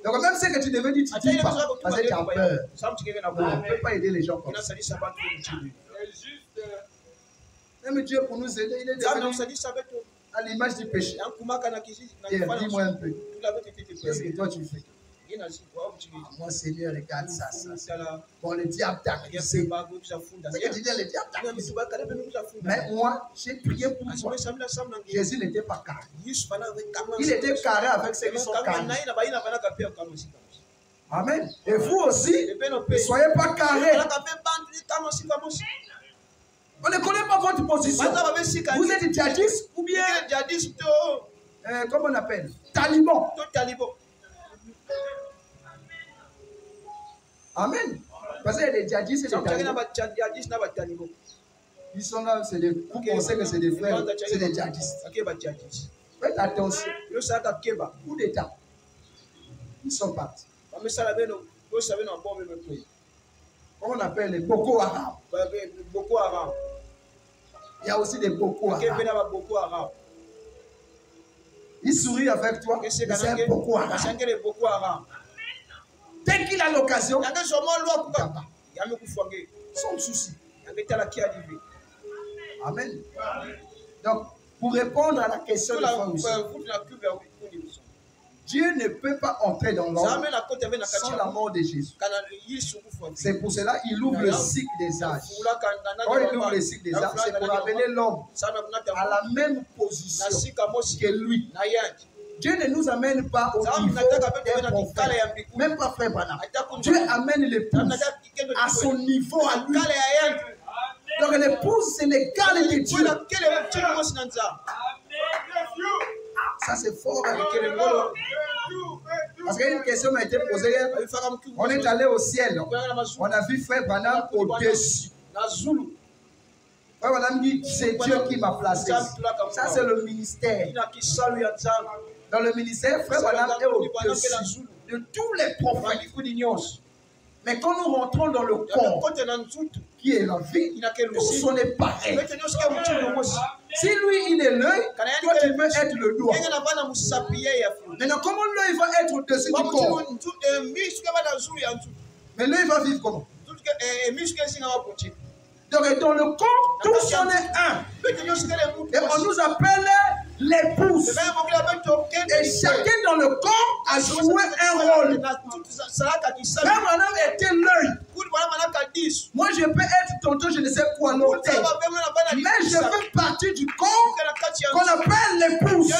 Donc même ce que tu devais dire, tu ne dis pas parce que tu as peur. On ne peut pas aider les gens comme ça. Même Dieu pour nous aider, il est devenu à l'image du péché. Dis-moi un peu. Qu'est-ce que toi tu fais? Moi, Seigneur, regarde ça. Bon, le diable t'a accusé. Le diable t'a accusé. Mais moi, j'ai prié pour toi. Jésus n'était pas carré. Il était carré avec ceux qui sont carrés. Amen. Et vous aussi, ne soyez pas carrés. On ne connaît pas votre position. Vous êtes djihadiste ou bien, comment on appelle? Taliban. Amen. Parce qu'il y a des djihadistes et des talibans. Ils sont là, c'est des... Vous pensez que c'est des frères, c'est des djihadistes. Faites attention. Coup d'État. Ils sont partis. on appelle les Boko Haram. Boko Haram. Il y a aussi des Boko Haram. Boko Haram. Il sourit avec toi, c'est un Boko Haram. Dès qu'il a l'occasion, son souci. Amen. Donc, pour répondre à la question de Dieu ne peut pas entrer dans l'homme sans la mort de Jésus. C'est pour cela qu'il ouvre le cycle des âges. Quand il ouvre le cycle des âges, c'est pour amener l'homme à la même position que lui. Dieu ne nous amène pas au niveau des prophètes, même pas frère Branham. Dieu amène l'épouse à son niveau à lui. Donc l'épouse, c'est l'égal de Dieu. Ça c'est fort. Parce qu'une question m'a été posée. On est allé au ciel. On a vu frère Branham au-dessus. Frère Branham dit, c'est Dieu qui m'a placé. Ça c'est le ministère. Dans le ministère, frère Branham est au-dessus de tous les prophètes. Mais quand nous rentrons dans le corps, qui est la vie, tous on est pareil. Si lui il est l'œil, toi tu peux être le doigt. Maintenant, comment l'œil va être au-dessus du corps? Mais l'œil va vivre comment? Donc dans le corps, tous on est un. Et on nous appelle l'épouse. Et chacun dans le corps a joué un rôle. Frère Branham était l'œil. Moi je peux être tantôt je ne sais quoi l'autel. Mais je fais partie du corps qu'on appelle l'épouse.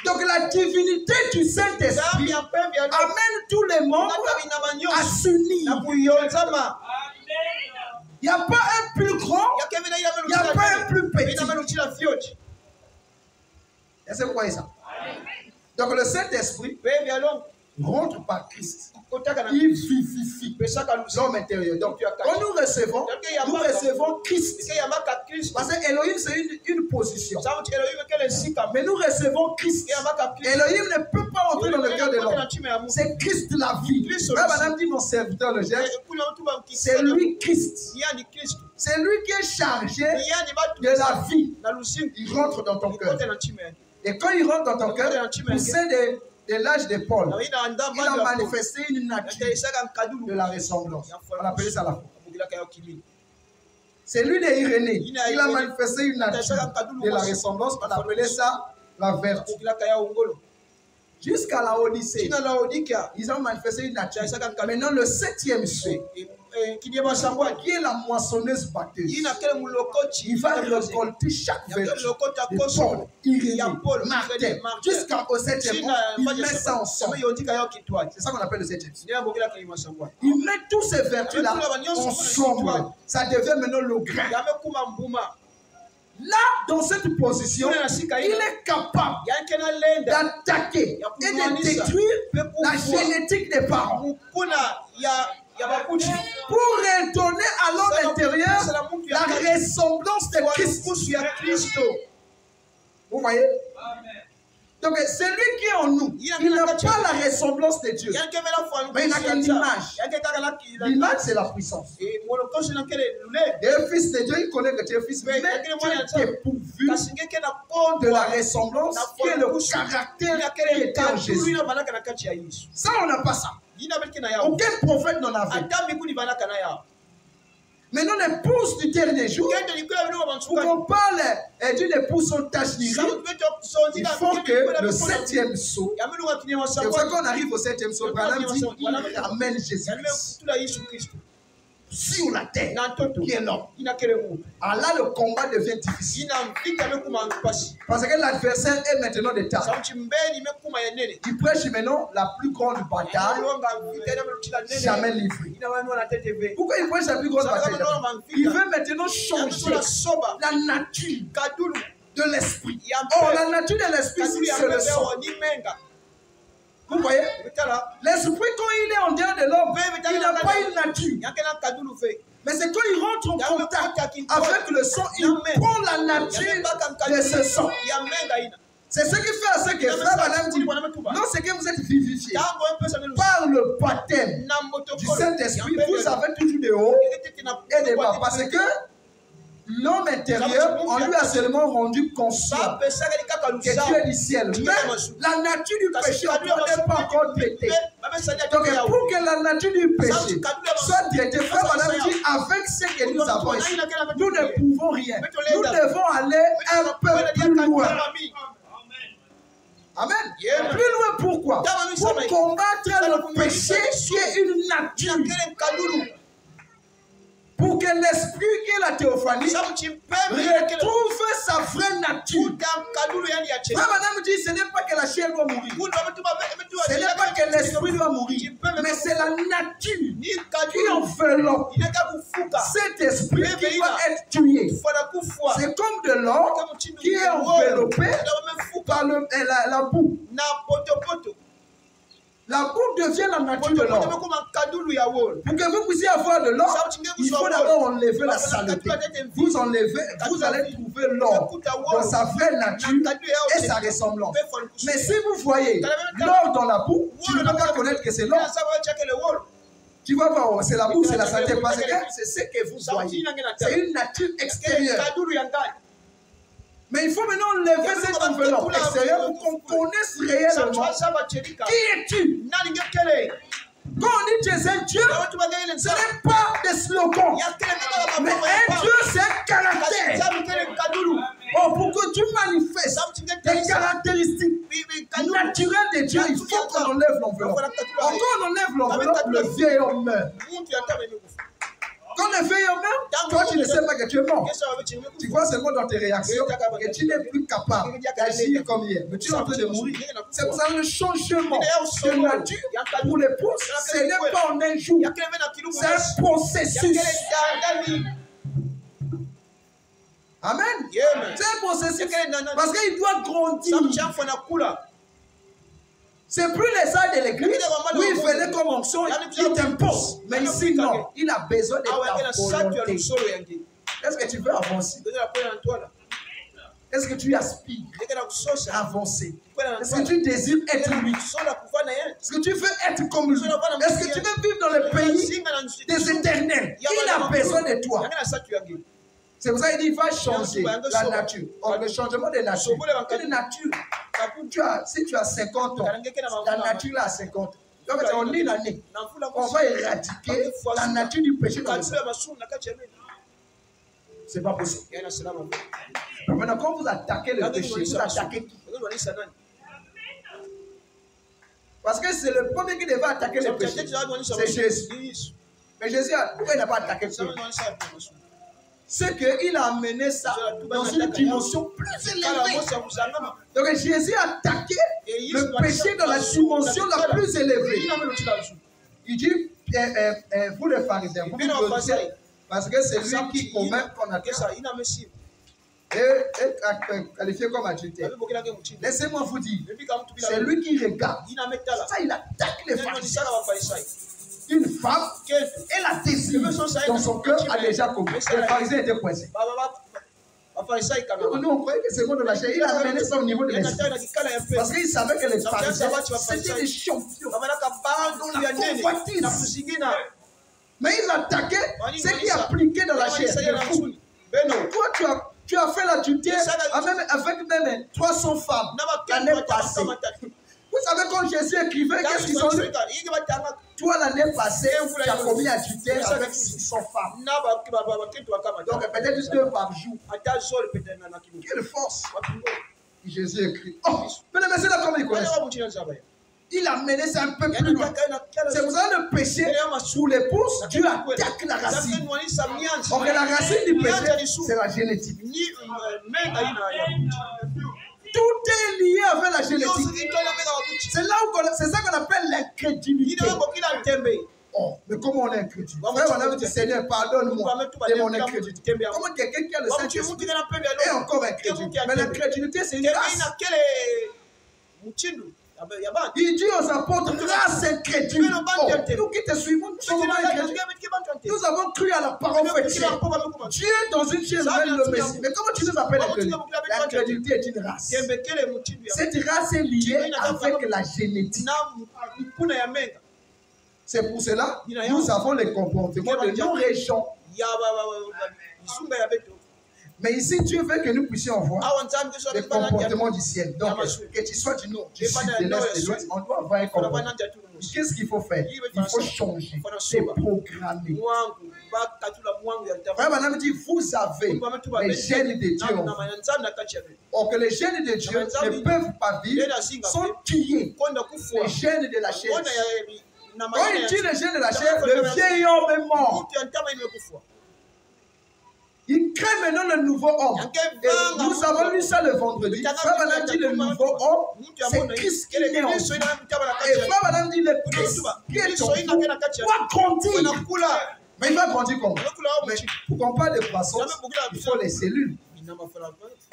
Donc la divinité du Saint-Esprit amène tous les membres à s'unir. Il n'y a pas un plus grand, il n'y a pas un plus petit. Est-ce que vous voyez ça? Donc le Saint-Esprit rentre par Christ. Il vivifie l'homme intérieur. Donc quand nous recevons Christ. Parce que Elohim c'est une position. Mais nous recevons Christ. Elohim ne peut pas entrer dans le cœur de l'homme. C'est Christ la vie. Madame dit mon serviteur le geste. C'est lui Christ. C'est lui qui est chargé de la vie. Il rentre dans ton cœur. Et quand il rentre dans ton cœur, vous savez de l'âge de Paul, il a manifesté une nature de la ressemblance. On appelle ça la foi. C'est lui d'Irénée. Il a manifesté une nature de la ressemblance. On appelait ça la vertu. Jusqu'à la Odyssée, ils ont manifesté une nature. Maintenant, le 7e sceau, qui est la moissonneuse batteuse, il va récolter chaque vertu de Paul, Irénée, Martin, jusqu'au 7e, il met ça ensemble. C'est ça qu'on appelle le 7e sceau. Il met tous ces vertus-là ensemble. Ça devient maintenant le grain. Là, dans cette position, il est capable d'attaquer et de détruire la génétique des parents. Pour redonner à l'homme intérieur la ressemblance de Christ. Vous voyez? Donc celui qui est en nous, il n'a pas la ressemblance de Dieu. Mais il n'a qu'une image. L'image c'est la puissance. Et le fils de Dieu, il connaît que tu es fils, mais tu es pourvu de la ressemblance qui est le caractère qui est en Jésus. Ça, on n'a pas ça. Aucun prophète n'en avait. Maintenant, l'épouse du dernier jour, pour qu'on parle d'une épouse sans tache ni rien, il faut que le 7e sceau, c'est pour ça qu'on arrive au 7e sceau, Branham dit, il ramène Jésus-Christ sur la terre, qui est l'homme. Alors là, le combat devient difficile. Parce que l'adversaire est maintenant de taille. Il prêche maintenant la plus grande bataille jamais livrée. Pourquoi il prêche la plus grande bataille? Il veut maintenant changer la nature de l'esprit. Or, la nature de l'esprit, c'est le sang. Vous voyez? L'esprit, quand il est en dehors de l'homme, il n'a pas une nature. Mais c'est quand il rentre en contact avec le sang, il prend la nature de ce sang. C'est ce qui fait à ce que Frère Branham dit, lorsque vous êtes vivifié par le baptême du Saint-Esprit, vous avez toujours des hauts et des bas. Parce que l'homme intérieur, on lui a seulement rendu conscient que Dieu est du ciel. Mais la nature du péché n'est pas encore traitée. Donc pour que la nature du péché soit traitée, Frère Branham dit, avec ce que nous avons ici, nous ne pouvons rien. Nous devons aller un peu plus loin. Amen. Plus loin, pourquoi? Pour combattre le péché qui est une nature. Pour que l'esprit qui est la théophanie retrouve sa vraie nature. Frère Branham dit, ce n'est pas que la chair doit mourir. Ce n'est pas que l'esprit doit mourir. Mais c'est la nature qui enveloppe cet esprit qui doit être tué. C'est comme de l'or qui est enveloppé par la boue. La boue devient la nature de l'or. Pour que vous puissiez avoir de l'or, il faut d'abord enlever la saleté. Vous allez trouver l'or dans sa vraie nature et sa ressemblance. Mais si vous voyez l'or dans la boue, tu ne peux pas connaître que c'est l'or. Tu vas voir, c'est la boue, c'est la saleté. Parce que c'est ce que vous voyez. C'est une nature extérieure. Mais il faut maintenant enlever cette enveloppe extérieure pour qu'on connaisse réellement qui es-tu. Quand on dit Jésus est Dieu, ce n'est pas des slogans. Mais un Dieu, c'est un caractère. Oh, pour que tu manifestes les caractéristiques naturelles de Dieu, il faut qu'on enlève l'enveloppe. Quand on enlève l'enveloppe, le vieil homme meurt. Quand le vieil homme meurt, toi tu ne sais pas que tu es mort. Tu vois seulement dans tes réactions que tu n'es plus capable d'agir comme hier. Mais tu es en train de mourir. C'est pour ça le changement de nature pour l'épouse, ce n'est pas en un jour. C'est un processus. Amen. C'est un processus. Parce qu'il doit grandir. C'est plus les salles de l'église où il fallait comme onction, il t'impose. Mais ici, non. Il a besoin de ta volonté. Est-ce que tu veux avancer? Est-ce que tu aspires à avancer? Est-ce que tu désires être lui? Est-ce que tu veux être comme lui? Est-ce que tu veux vivre dans le pays des éternels? Il a besoin de toi. C'est pour ça qu'il dit il va changer la nature. Or, le changement de nature. Quelle nature? Si tu as 50 ans, la nature là a 50 ans. Donc, on lit l'année. On va éradiquer la nature du péché dans le sang. C'est pas possible. Maintenant, quand vous attaquez le péché, vous attaquez qui? Parce que c'est le premier qui devait attaquer le péché. C'est Jésus. Mais Jésus, pourquoi il n'a pas attaqué le péché? C'est qu'il a amené ça dans une dimension plus élevée. Donc Jésus a attaqué le péché dans la dimension la plus élevée. Il dit, vous les pharisiens, vous connaissez, parce que c'est lui qui convainc qu'on a fait ça. Et qualifié comme adultère. Laissez-moi vous dire, c'est lui qui regarde. Ça, il attaque les pharisiens. Une femme, elle a désiré dans son cœur, a déjà commis. Les pharisiens étaient coincés. Nous, on croyait que c'est bon de la chair. Il a amené ça au niveau de l'esprit. Parce qu'il savait que les pharisiens, c'était des champions. La convoitise. Mais ils attaquaient ce qui est appliqué dans la chair. Toi, tu as fait l'adultère avec même 300 femmes l'année passée. Vous savez quand Jésus écrivait, qu'est-ce qu'ils ont dit? Toi, l'année passée, tu as commis adultère avec 600 femmes. Donc, peut-être 2 par jour. Quelle force! Jésus écrit. Oh, mais c'est là comment il connaît. Il a mené ça un peu plus loin. C'est pour ça que le péché, pour l'épouse, Dieu attaque la racine. Or, la racine du péché, c'est la génétique. Tout est lié avec la génétique. C'est ça qu'on appelle l'incrédulité. Oh, mais comment on est incrédule? Frère, on avait dit Seigneur, pardonne-moi de mon incrédulité. Comment quelqu'un qui a le Saint-Esprit est encore incrédule? Mais l'incrédulité, c'est une race. Il dit aux apôtres, grâce incrédule. Nous qui te suivons, nous avons cru à la parole faite. Dieu dans une chaise même le Messie. Mais comment tu nous appelles incrédule? L'incrédulité est une race. Cette race est liée avec la génétique. C'est pour cela que nous avons les comportements de nos régions. Mais ici, Dieu veut que nous puissions voir les comportements du ciel. Donc, que tu sois du nord, du sud, de l'est, de l'ouest, on doit avoir un comportement. Qu'est-ce qu'il faut faire? Il faut changer, c'est programmer. Frère Madame dit, vous avez les gènes de Dieu. Or que les gènes de Dieu ne peuvent pas vivre, sont tués. Les gènes de la chair. Quand il tue les gènes de la chair, le vieil homme est mort. Il crée maintenant le nouveau homme. Et nous avons lu ça le vendredi. Frère Madame dit le nouveau homme, c'est Christ qui est en nous. Et Frère Madame dit le Christ qui est en nous doit grandir. Mais il va grandir comment? Mais pour qu'on parle de croissance, il faut les cellules.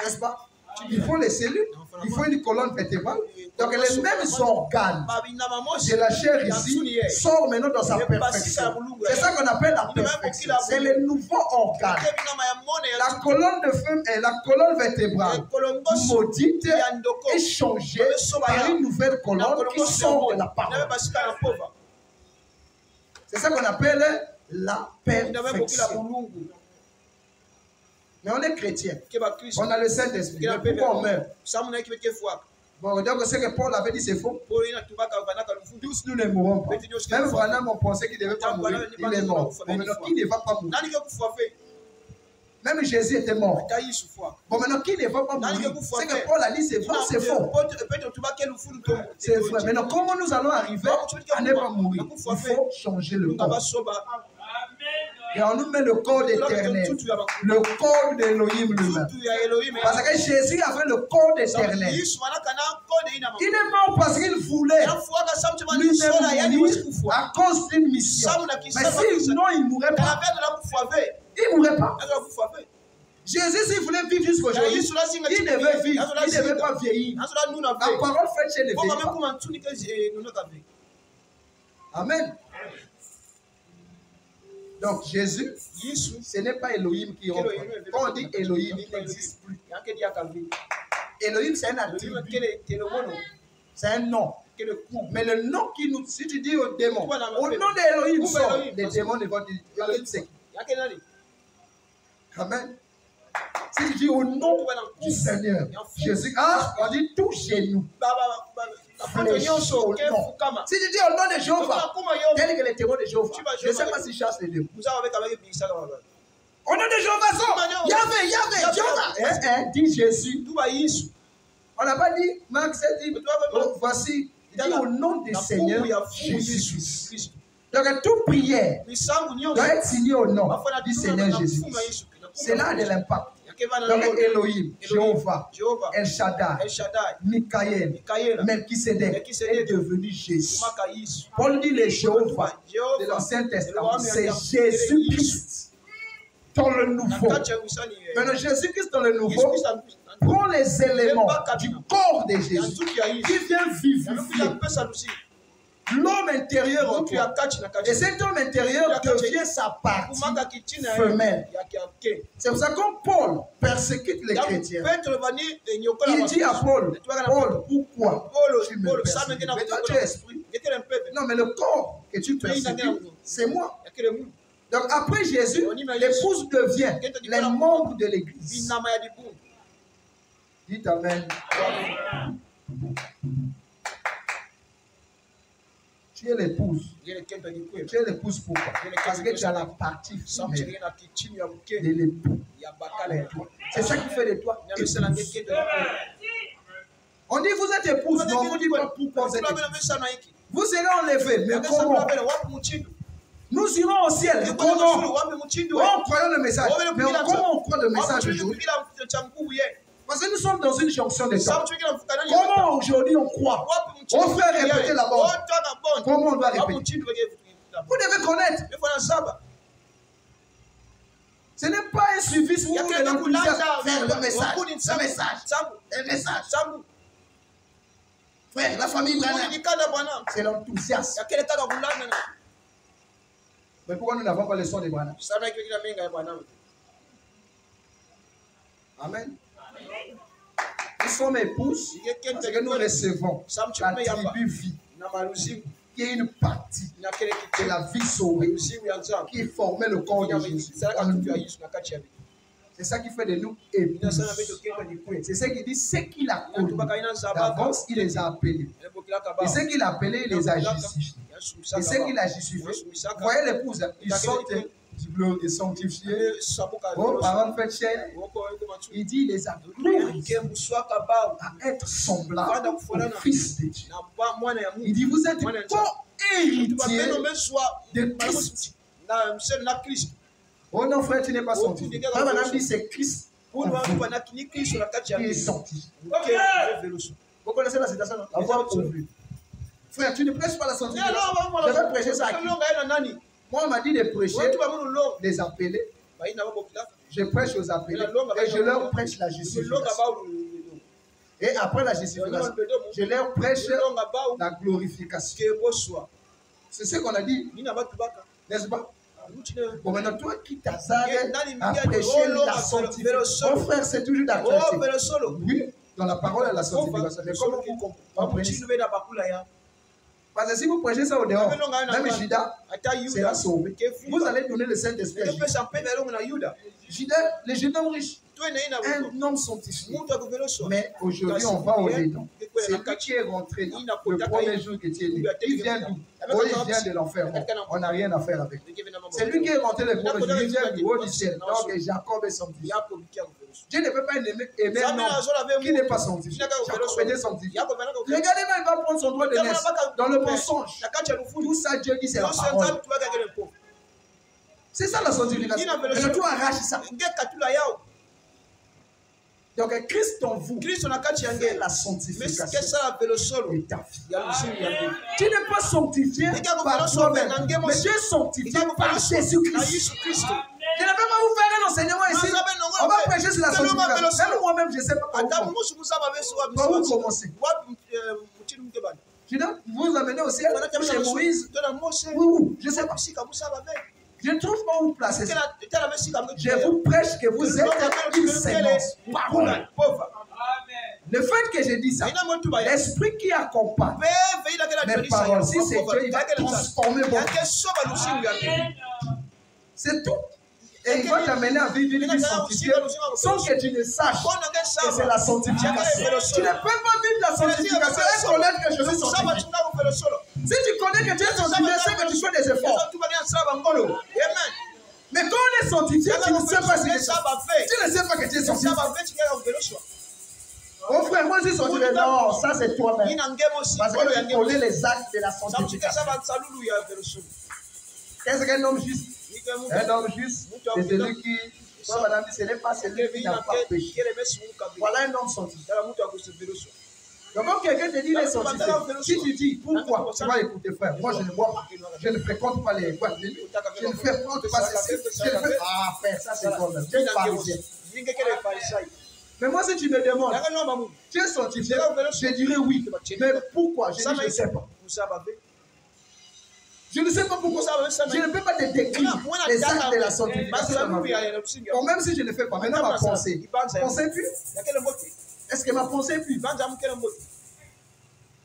N'est-ce pas? Il faut les cellules, il faut une colonne vertébrale. Donc les mêmes organes de la chair ici sortent maintenant dans sa perfection. C'est ça qu'on appelle la perfection. C'est le nouveau organe. La colonne de feu et la colonne vertébrale maudite est changée par une nouvelle colonne qui sort de la parole. C'est ça qu'on appelle la perfection. Mais on est chrétien. On a le Saint-Esprit. Pourquoi on meurt? Bon, donc c'est que Paul avait dit c'est faux. Tous nous ne mourrons pas. Même Branham, on pensait qu'il ne devait pas mourir. Il est mort. Bon, maintenant, qui ne va pas mourir? Même Jésus était mort. Bon, maintenant, qui ne va pas mourir? C'est que Paul a dit c'est faux, c'est faux. C'est vrai. Maintenant, comment nous allons arriver à ne pas mourir? Il faut changer le corps. Et on nous met le corps éternel, le corps d'Elohim lui-même. Parce que Jésus avait le corps éternel. Il est mort parce qu'il voulait lui-même mourir à cause d'une mission. Mais sinon, il ne mourrait pas. Il ne mourrait pas. Jésus, s'il voulait vivre jusqu'aujourd'hui, il devait vivre, il ne devait pas vieillir. La parole faite chez les vieillards. Amen. Donc Jésus, ce n'est pas Elohim qui rentre. Quand on dit Elohim, il n'existe plus. Elohim, c'est un attribut. C'est un nom. Mais le nom qui nous... Si tu dis aux démons, au nom d'Elohim, les démons ne vont dire Elohim, c'est qui? Amen. Si tu dis au nom du Seigneur, Jésus, on dit tout chez nous. Si tu dis au nom de Jéhovah, tel que les témoins de Jéhovah, je ne sais pas si chasse les démons. Au nom de Jéhovah, Yahvé, Jéhovah. Dit Jésus. On n'a pas dit, Marc 7 dit, voici, il dit au nom du Seigneur Jésus-Christ. Donc toute prière doit être signée au nom du Seigneur Jésus-Christ. C'est là de l'impact. Donc Elohim, Jéhovah, El Shaddai, Michael, Melchisedec est devenu Jésus. Paul dit le Jéhovah de l'Ancien Testament, c'est Jésus-Christ dans le Nouveau. Maintenant Jésus-Christ dans le Nouveau prend les éléments du corps de Jésus qui vient vivifier l'homme intérieur en toi. Et cet homme intérieur devient sa partie femelle. C'est pour ça que quand Paul persécute les chrétiens, il dit à Paul, pourquoi tu me persécutes? Mais toi tu es esprit. Non, mais le corps que tu persécutes, c'est moi. Donc après Jésus, l'épouse devient les membres de l'église. Dites Amen. Tu es l'épouse. Tu es l'épouse pourquoi? Parce que tu as la partie femelle de l'époux. C'est ça qui fait de toi épouse. On dit vous êtes épouse, mais on ne vous dit pas pourquoi vous êtes épouse. Vous serez enlevés, mais comment? Nous irons au ciel, mais comment? On croit le message, mais comment on croit le message aujourd'hui? Parce que nous sommes dans une jonction de temps. Comment aujourd'hui on croit? On fait répéter la bonne. Comment on doit répéter? Vous devez connaître. Ce n'est pas un suivisme où nous devons faire le message. Le message. Frère, la famille Branham, c'est l'enthousiasme. Mais pourquoi nous n'avons pas le son de Branham? Amen. Nous sommes épouses parce que nous recevons la tribu vie, qui est une partie de la vie sauvée, qui formait le corps de Jésus. C'est ça qui fait de nous épouses. C'est ça qui dit ce qu'il a connus d'avance, il les a appelés. Et ce qu'il a appelés, il les a justifiés. Et ce qu'il a justifié, vous voyez l'épouse, ils sortent et sanctifiés. Vos parents faites chair. Il dit, il les a glorifiés à être semblables au Fils de Dieu. Il dit, vous êtes co-héritiers de Christ. Oh non, frère, tu n'es pas sanctifié. Frère, madame dit, c'est Christ qui est sanctifié. Vous connaissez la citation? Avoir pourvu. Frère, tu ne prêches pas la sanctification. Je vais prêcher ça à qui? Moi, on m'a dit de prêcher, les appeler. Je prêche aux appelés et je leur prêche la justification. Et après la justification, je leur prêche la glorification. C'est ce qu'on a dit, n'est-ce pas? Bon, maintenant, toi qui t'hasardes à prêcher la sanctification, mon frère, c'est toujours d'actualité. Oui, dans la parole de la sanctification. Mais comment vous comprenez? Parce que si vous prêchez ça au dehors, même Judas sera sauvé. Vous allez donner le Saint-Esprit à Judas. Les Judas riches, un homme sanctifié. Mais aujourd'hui, on va au-dedans. C'est lui qui est rentré le premier jour que tu es né. Il vient d'où? Oh, il vient de l'enfer. On n'a rien à faire avec. C'est lui qui est rentré le premier jour. Il vient du haut du ciel. Donc Jacob est sanctifié. Dieu ne peut pas aimer un homme qui n'est pas sanctifié. Jacob était sanctifié. Regardez, il va prendre son droit de naissance dans le mensonge. Tout ça, Dieu dit, c'est la parole. C'est ça la sanctification. Mais toi, arrache ça. Donc, Christ en vous, c'est la sanctification de ta vie. Tu n'es pas sanctifié par toi-même, mais tu es sanctifié par Jésus-Christ. Je ne peux pas vous faire un enseignement ici. On va prêcher sur la sanctification. Même moi-même, je ne sais pas comment vous commencez. Vous amenez au ciel chez Moïse. Oui, je ne sais pas. Je ne trouve pas où vous placer ça. Je vous prêche que vous êtes une sémence. Parole. Le fait que je dis ça, l'esprit qui accompagne mes paroles, si c'est Dieu, il va transformer votre vie. C'est tout. Et il va t'amener à vivre une vie sanctifiée sans que tu ne saches que c'est la sanctification. Tu ne peux pas vivre la sanctification et connaître que je suis sanctifié. Si tu connais que tu es sanctifié, c'est que tu fais des efforts. Mais quand on est sanctifié, tu ne sais pas ce que c'est. Tu ne sais pas que tu es sanctifié. Oh frère, moi je suis sanctifié. Non, ça c'est toi-même. Parce que tu connais les actes de la sanctification. Qu'est-ce qu'un homme juste? Un homme juste, c'est celui qui, comme madame dit, ce n'est pas celui qui n'a pas péché. Voilà un homme sanctifié. Donc quand quelqu'un te dit les sanctifiés, si tu dis pourquoi, tu vas écouter frère, moi je ne bois pas, je ne fréquente pas les boîtes de nuit, je ne fréquente pas ceci, je ne fais ah frère, ça c'est toi-même, tu es pharisien. Mais moi si tu me demandes, tu es sanctifié, je dirais oui, mais pourquoi? Je dis je ne sais pas. Je ne sais pas pourquoi je ne peux pas te décrire les actes de la sanctification. Bon, même si je ne fais pas, maintenant ma pensée, pensez plus. Est-ce que ma pensée est plus?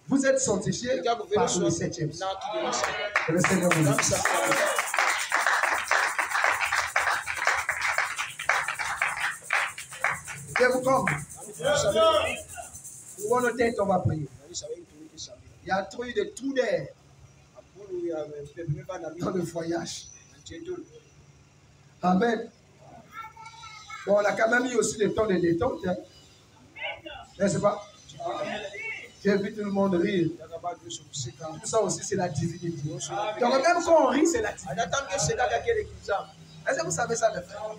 Vous êtes sanctifié par le 7e. Que le Seigneur vous bénisse. Je vous compte. Pour nos têtes, on va prier. Il y a trop eu de trous d'air dans le voyage. Amen. Bon, on a quand même eu aussi des temps de détente. Hein. N'est-ce pas? J'ai vu tout le monde rire. Tout ça aussi, c'est la divinité. Donc, même quand on rit, c'est la divinité. Est-ce que vous savez ça, mes frères?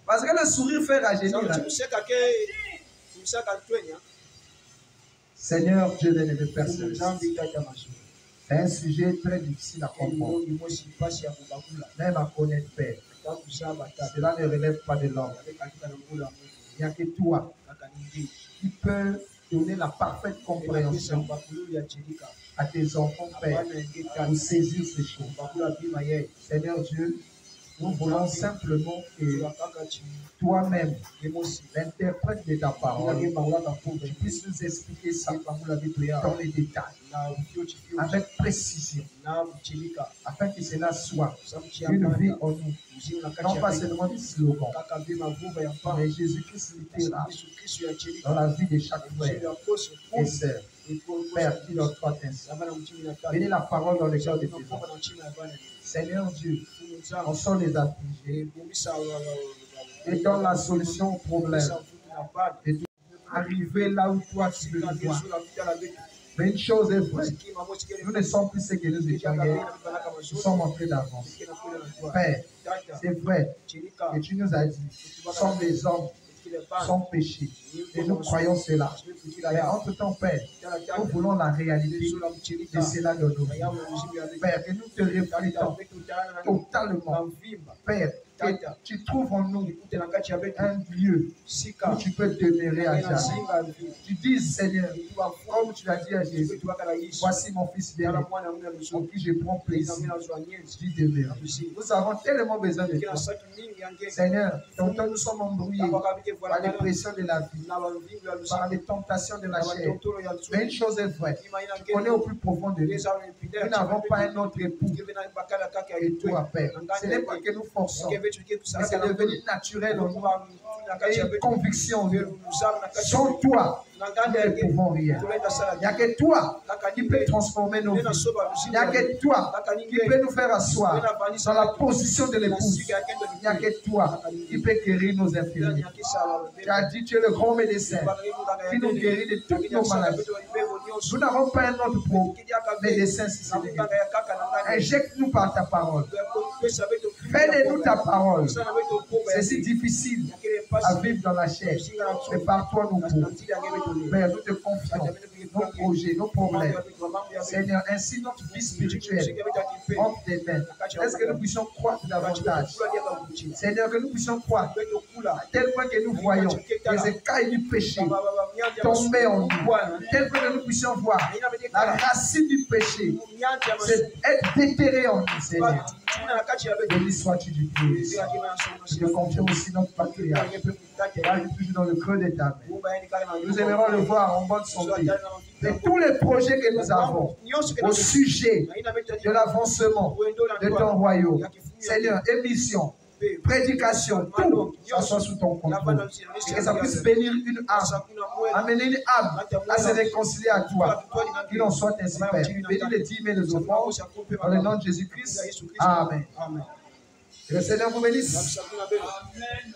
Parce que le sourire fait rajeunir. Seigneur Dieu de l'éternel Père Céleste, c'est un sujet très difficile à comprendre, même à connaître, Père. Cela ne relève pas de l'homme. Il n'y a que toi qui peux donner la parfaite compréhension à tes enfants, Père, pour saisir ces choses. Seigneur Dieu, nous voulons simplement que toi-même, l'interprète de ta parole, tu puisses nous expliquer ça dans les détails, avec précision, afin que cela soit une vie en nous. Non pas seulement des slogans, mais Jésus-Christ littéral dans la vie de chaque frère et sœur. Père, qui leur croit ainsi. Bénis la parole dans le cœur de tes enfants. Seigneur Dieu, on sort les affligés et donne la solution au problème. Et arriver là où toi tu veux nous voir. Mais une chose est vraie, nous ne sommes plus ce que nous étions hier, nous sommes en train d'avancer. Père, c'est vrai que tu nous as dit, nous sommes des hommes sans péché. Et nous croyons cela. Mais entre-temps, Père, nous voulons la réalité de cela de nos vies. Père, que nous te reflétons totalement. Père, que tu trouves en nous un lieu où tu peux demeurer à jamais. Tu dis, Seigneur, comme tu l'as dit à Jésus, voici mon fils bien en qui je prends plaisir d'y demeurer. Nous avons tellement besoin de toi. Seigneur, tantôt nous sommes embrouillés par les pressions de la vie, par les tentations de la chair. Mais une chose est vraie, tu connais au plus profond de nous. Nous n'avons pas un autre époux que toi, Père. Ce n'est pas que nous forçons, mais c'est devenu naturel en nous. Et une conviction de nous. Sans toi, nous ne pouvons rien. Il n'y a que toi qui peut transformer nos vies. Il n'y a que toi qui peut nous faire asseoir dans la position de l'épouse. Il n'y a que toi qui peut guérir nos infirmités. Tu as dit, tu es le grand médecin qui nous guérit de toutes nos maladies. Nous n'avons pas un autre médecin si ce n'est. Injecte-nous par ta parole. Fais de nous ta parole. C'est si difficile à vivre dans la chair. Mais par toi, nous pouvons. Père, nous te confions nos projets, nos problèmes. Seigneur, ainsi notre vie spirituelle entre tes mains. Est-ce que nous puissions croître davantage? Seigneur, que nous puissions croître à tel point que nous voyons les écailles du péché tomber en nous. Tel point que nous puissions voir la racine du péché, c'est être déterré en nous, Seigneur. Béni sois-tu du Dieu. Je confie aussi notre patriarche. Toujours dans le creux de ta main. Nous aimerons le voir en bonne santé. Et tous les projets que nous avons au sujet de l'avancement de ton royaume, Seigneur, émission, prédication, tout, ça soit sous ton contrôle. Et que ça puisse bénir une âme, amener une âme à se réconcilier à toi. Qu'il en soit ainsi, Père. Bénis les dîmes et les offrandes dans le nom de Jésus-Christ. Amen. Que le Seigneur vous bénisse. Amen.